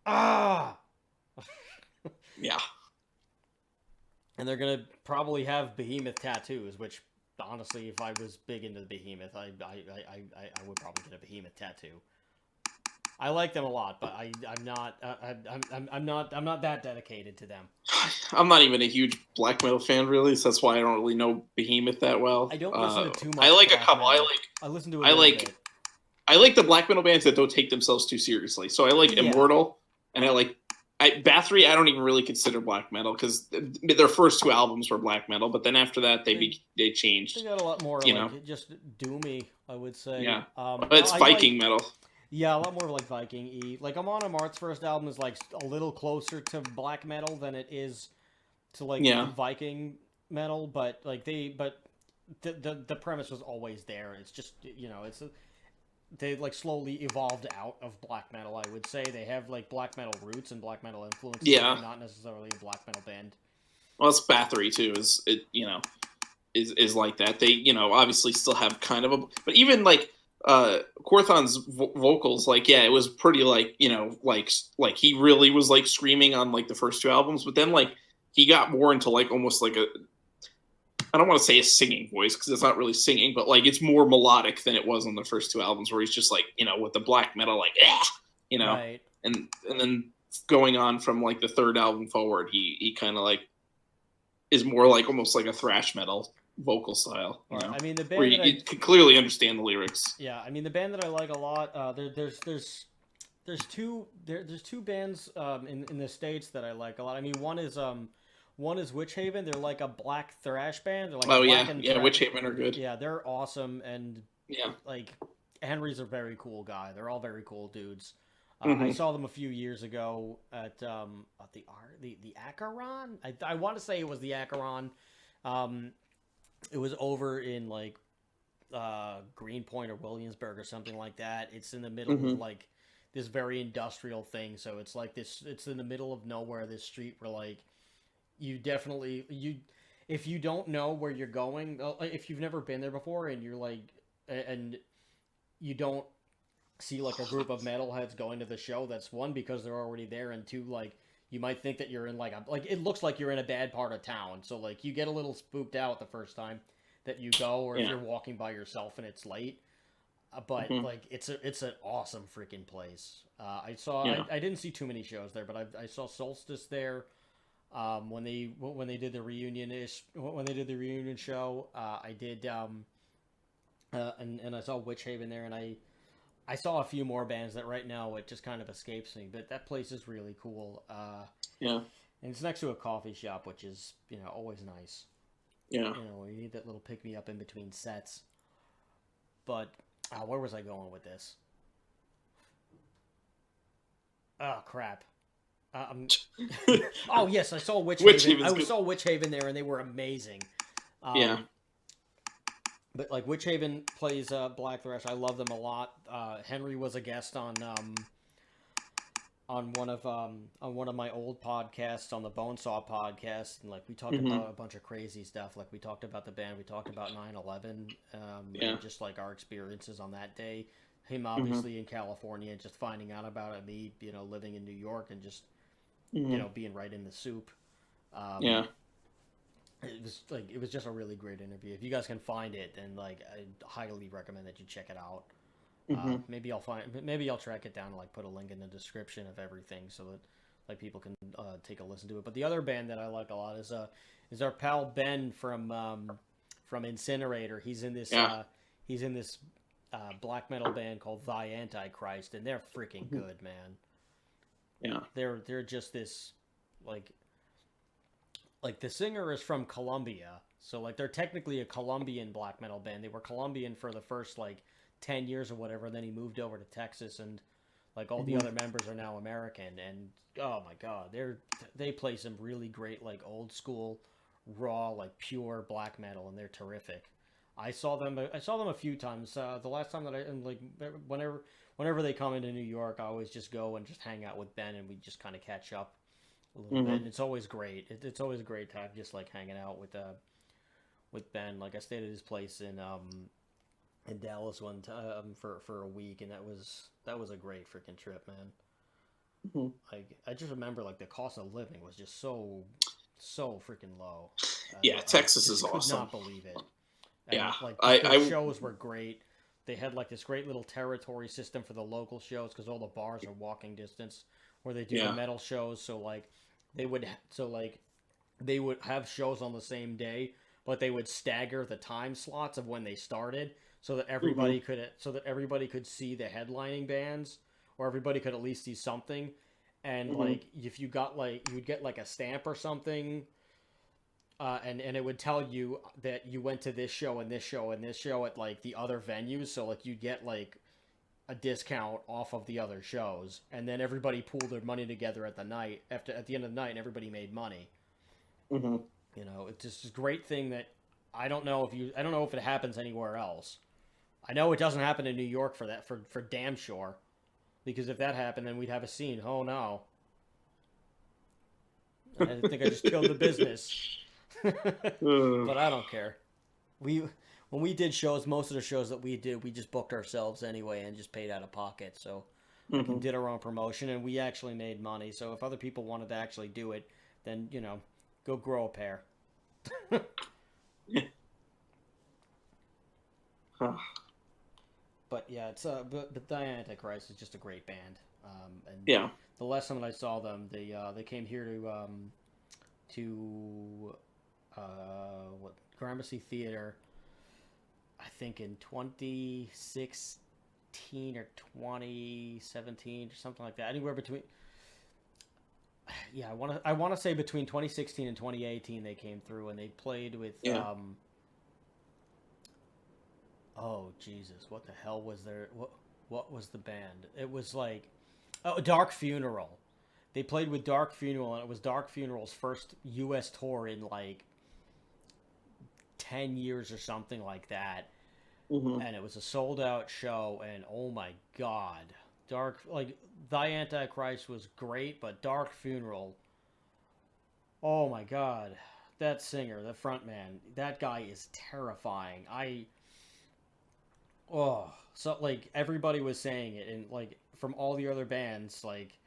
Yeah. And they're going to probably have Behemoth tattoos, which honestly, if I was big into the Behemoth, I would probably get a Behemoth tattoo. I like them a lot, but I'm not that dedicated to them. I'm not even a huge black metal fan, really, so that's why I don't really know Behemoth that well. I don't listen to too much. I like a couple. Metal. I listen to. I like the black metal bands that don't take themselves too seriously. So I like Immortal, and I like. Bathory, I don't even really consider black metal because their first 2 albums were black metal, but then after that they changed. They got a lot more, just doomy, I would say. Yeah, but it's Viking metal. Yeah, a lot more like Viking-y. Like Amon Amarth's first album is like a little closer to black metal than it is to like Yeah. Viking metal, but like the premise was always there. It's just, they like slowly evolved out of black metal. I would say they have like black metal roots and black metal influences, Yeah. but not necessarily a black metal band. Well, it's Bathory too. Is like that. They obviously still have kind of a, but even like Quorthon's vocals, like it was pretty like like he really was like screaming on like the first two albums, but then like he got more into like almost like a, I don't want to say a singing voice because it's not really singing, but like it's more melodic than it was on the first two albums, where he's just like with the black metal like Right. and then going on from like the third album forward, he kind of like is more like almost like a thrash metal vocal style. I mean, the where band you can clearly understand the lyrics. yeah, I mean, the band that I like a lot. There's two bands in the States that I like a lot. I mean, one is Witch Haven. They're like a black thrash band. They're like Witch Haven are good. Yeah, they're awesome, and Yeah. like Henry's a very cool guy. They're all very cool dudes. Mhm. I saw them a few years ago at the Acheron. I want to say it was the Acheron. It was over in like Greenpoint or Williamsburg or something like that. It's in the middle of like this very industrial thing. So it's like this. It's in the middle of nowhere. This street where like if you don't know where you're going, if you've never been there before and you're like and you don't see like a group of metalheads going to the show, that's one, because they're already there, and two, like you might think that you're in like it looks like you're in a bad part of town, so like you get a little spooked out the first time that you go, or if you're walking by yourself and it's late, but like it's an awesome freaking place. I didn't see too many shows there, but I saw Solstice there when they did the reunion show. I did and I saw Witch Haven there, and I saw a few more bands that right now it just kind of escapes me, but that place is really cool. Yeah. And it's next to a coffee shop, which is, always nice. Yeah. You need that little pick me up in between sets. But where was I going with this? Oh crap. Oh yes, I saw Witch Haven. I saw Witch Haven there, and they were amazing. Yeah. But like Witch Haven plays black thrash. I love them a lot. Henry was a guest on one of my old podcasts, on the Bonesaw podcast, and like we talked about a bunch of crazy stuff. Like we talked about the band, we talked about 9/11, and just like our experiences on that day. Him obviously in California, and just finding out about it. Me, living in New York, and just being right in the soup. Yeah. It was just a really great interview. If you guys can find it, then like I highly recommend that you check it out. Maybe I'll track it down and like put a link in the description of everything so that like people can take a listen to it. But the other band that I like a lot is our pal Ben from Incinerator. He's in this black metal band called Thy Antichrist, and they're freaking good, man. Yeah. They're just this like the singer is from Colombia, so like they're technically a Colombian black metal band. They were Colombian for the first like 10 years or whatever, and then he moved over to Texas, and like all the other members are now American, and oh my god, they play some really great like old school raw like pure black metal, and they're terrific. I saw them a few times. The last time that whenever they come into New York, I always just go and just hang out with Ben, and we just kind of catch up a little bit. And it's always great. It's always a great time just like hanging out with Ben. Like I stayed at his place in Dallas one time for a week, and that was a great freaking trip, man. Like I just remember like the cost of living was just so freaking low. Texas is awesome. I could not believe it. And, like the shows were great. They had like this great little territory system for the local shows, because all the bars are walking distance where they do the metal shows. So like they would have shows on the same day, but they would stagger the time slots of when they started, so that everybody could see the headlining bands, or everybody could at least see something. And like if you got like, you would get like a stamp or something, and it would tell you that you went to this show and this show and this show at like the other venues, so like you'd get like a discount off of the other shows, and then everybody pooled their money together at the end of the night, and everybody made money. Mm-hmm. You know, it's just a great thing that I don't know if it happens anywhere else. I know it doesn't happen in New York for damn sure. Because if that happened, then we'd have a scene. Oh no. I think I just killed the business. But I don't care. When we did shows, most of the shows that we did, we just booked ourselves anyway and just paid out of pocket. So we did our own promotion, and we actually made money. So if other people wanted to actually do it, then, you know, go grow a pair. But yeah, it's but the Antichrist is just a great band. And Yeah. the last time that I saw them, they came here to Gramercy Theater, I think in 2016 or 2017 or something like that. Anywhere between, yeah, I want to say between 2016 and 2018 they came through, and they played with oh Jesus, what the hell was there? What was the band? It was like Dark Funeral. They played with Dark Funeral, and it was Dark Funeral's first U.S. tour in like 10 years or something like that. Mm-hmm. And it was a sold-out show, and oh my God. Thy Antichrist was great, but Dark Funeral, oh my God. That singer, the front man, that guy is terrifying. So like everybody was saying it, and like from all the other bands, like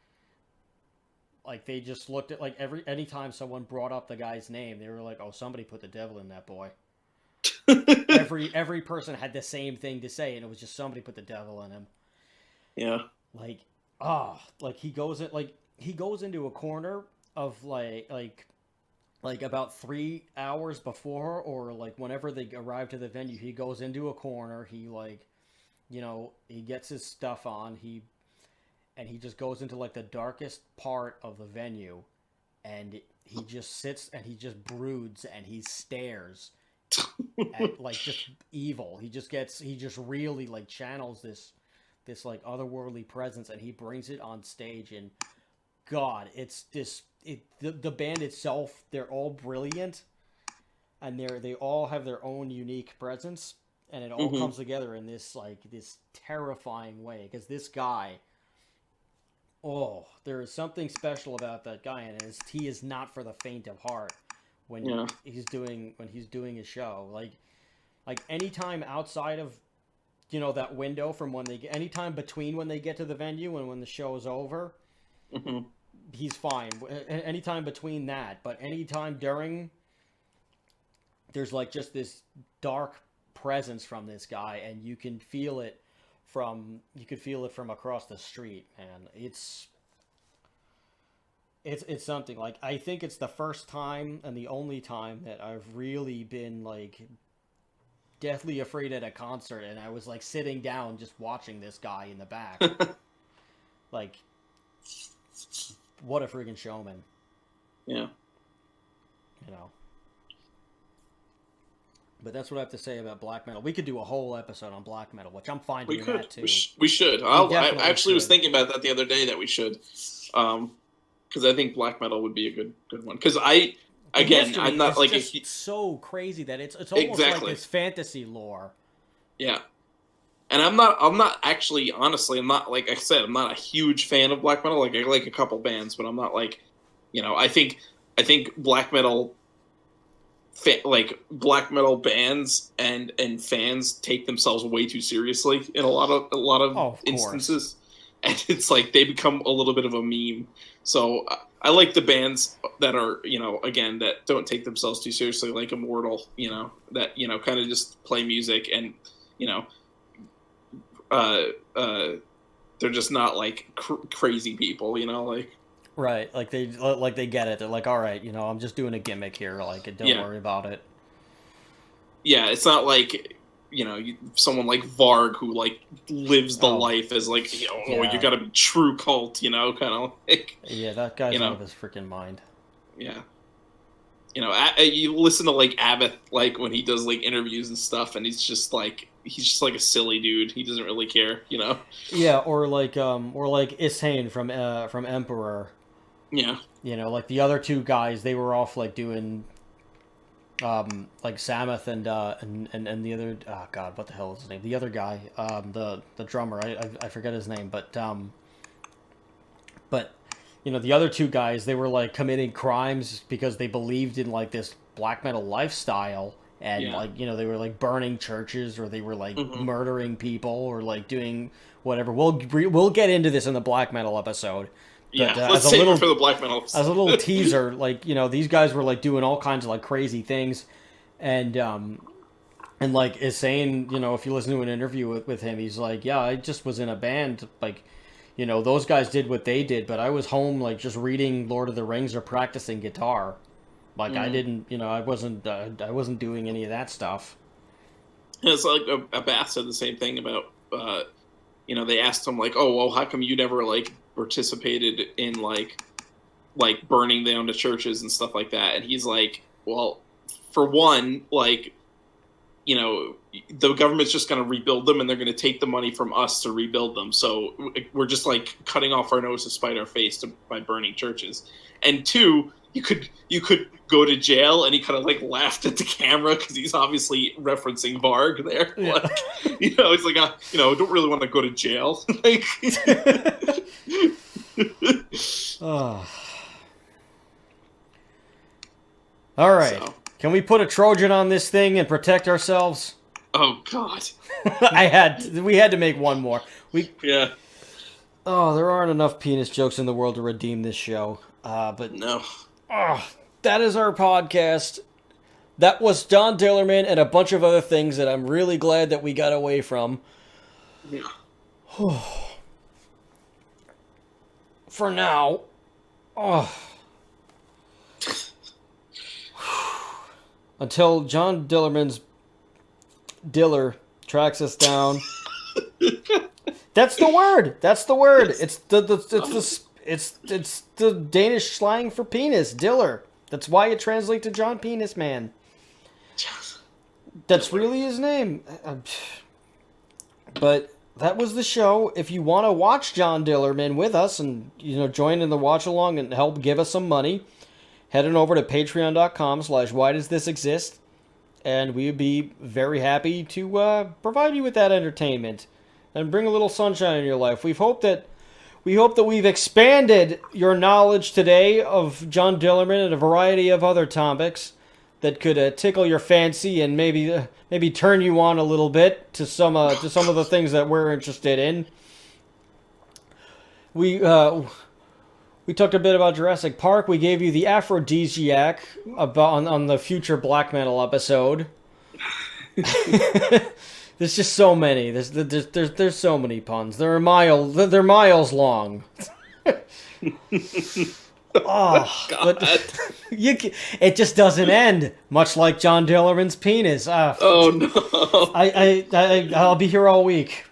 they just looked at like anytime someone brought up the guy's name, they were like, "Oh, somebody put the devil in that boy." every person had the same thing to say, and it was just somebody put the devil in him. Yeah. He goes into a corner of like about 3 hours before, or like whenever they arrive to the venue, he goes into a corner. He he gets his stuff on. He just goes into like the darkest part of the venue, and he just sits and he just broods and he stares at like just evil. He just really like channels this like otherworldly presence, and he brings it on stage. And God, the band itself, they're all brilliant, and they all have their own unique presence, and it all comes together in this terrifying way. Because this guy, there is something special about that guy, and he is not for the faint of heart when he's doing his show. Like anytime outside of that window from anytime between when they get to the venue and when the show is over, he's fine. Anytime between that, but anytime during, there's like just this dark presence from this guy, and you can feel it from across the street, man. It's something. Like, I think it's the first time and the only time that I've really been like deathly afraid at a concert, and I was like sitting down just watching this guy in the back. Like, what a friggin' showman. Yeah. But that's what I have to say about black metal. We could do a whole episode on black metal, which I'm fine doing that too. We should. I actually was thinking about that the other day, that we should. Because I think black metal would be a good one. Because I'm not like it's so crazy that it's almost like this fantasy lore. Yeah. And I'm not actually, honestly, I'm not, like I said, I'm not a huge fan of black metal. Like, I like a couple bands, but I'm not like, I think black metal, black metal bands and fans take themselves way too seriously in a lot of instances. And it's like they become a little bit of a meme. So I like the bands that are, again, that don't take themselves too seriously, like Immortal, that, kind of just play music and, they're just not like crazy people, like. Right. Like they get it. They're like, all right, I'm just doing a gimmick here. Like, don't worry about it. Yeah. It's not like, someone like Varg who like lives the life as like, you gotta be true cult, kind of like. Yeah. That guy's out of his freaking mind. Yeah. You listen to like Abbott, like when he does like interviews and stuff, and he's just like a silly dude. He doesn't really care, Yeah, or like Ishane from Emperor. Yeah. You know, like the other two guys, they were off like doing, like Samuth and the other, oh God, what the hell is his name? The other guy, the drummer, I forget his name, but you know, the other two guys, they were like committing crimes because they believed in like this black metal lifestyle, and like, you know, they were like burning churches, or they were like murdering people, or like doing whatever. We'll get into this in the black metal episode. But, let's save it for the black metal episode. As a little teaser, like, you know, these guys were like doing all kinds of like crazy things, and like is saying, you know, if you listen to an interview with him, he's like, yeah, I just was in a band, like, you know, those guys did what they did, but I was home like just reading Lord of the Rings or practicing guitar. Like I didn't, you know, I wasn't doing any of that stuff. And it's like a Bath said the same thing about, you know, they asked him like, oh, well, how come you never like participated in like burning down the churches and stuff like that? And he's like, well, for one, like, you know, the government's just going to rebuild them, and they're going to take the money from us to rebuild them. So we're just like cutting off our nose to spite our face by burning churches. And two, you could go to jail. And he kind of like laughed at the camera because he's obviously referencing Varg there. Yeah. Like, you know, he's like, you know, don't really want to go to jail. Like, oh. All right. So. Can we put a Trojan on this thing and protect ourselves? Oh God. We had to make one more. Yeah. Oh, there aren't enough penis jokes in the world to redeem this show. But no. Oh, that is our podcast. That was John Dillermand and a bunch of other things that I'm really glad that we got away from. Yeah. For now. Oh. Until John Dillermand's Diller tracks us down. That's the word. That's the word. It's the Danish slang for penis, Diller. That's why it translates to John Penis Man. That's really his name. But that was the show. If you want to watch John Dillermand with us and, you know, join in the watch along and help give us some money, head on over to patreon.com/whydoesthisexist, and we would be very happy to provide you with that entertainment and bring a little sunshine in your life. We hope that we've expanded your knowledge today of John Dillermand and a variety of other topics that could tickle your fancy and maybe turn you on a little bit to some of the things that we're interested in. We talked a bit about Jurassic Park. We gave you the aphrodisiac on the future black metal episode. There's just so many. There's so many puns. They're miles long. Oh, God. But it just doesn't end. Much like John Dillermand's penis. Oh no! I'll be here all week.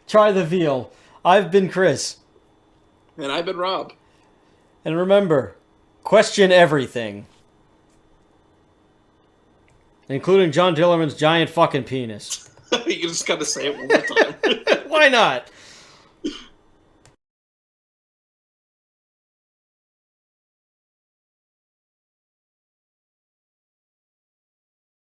Try the veal. I've been Chris. And I've been Rob. And remember, question everything. Including John Dillermand's giant fucking penis. You just gotta say it one more time. Why not?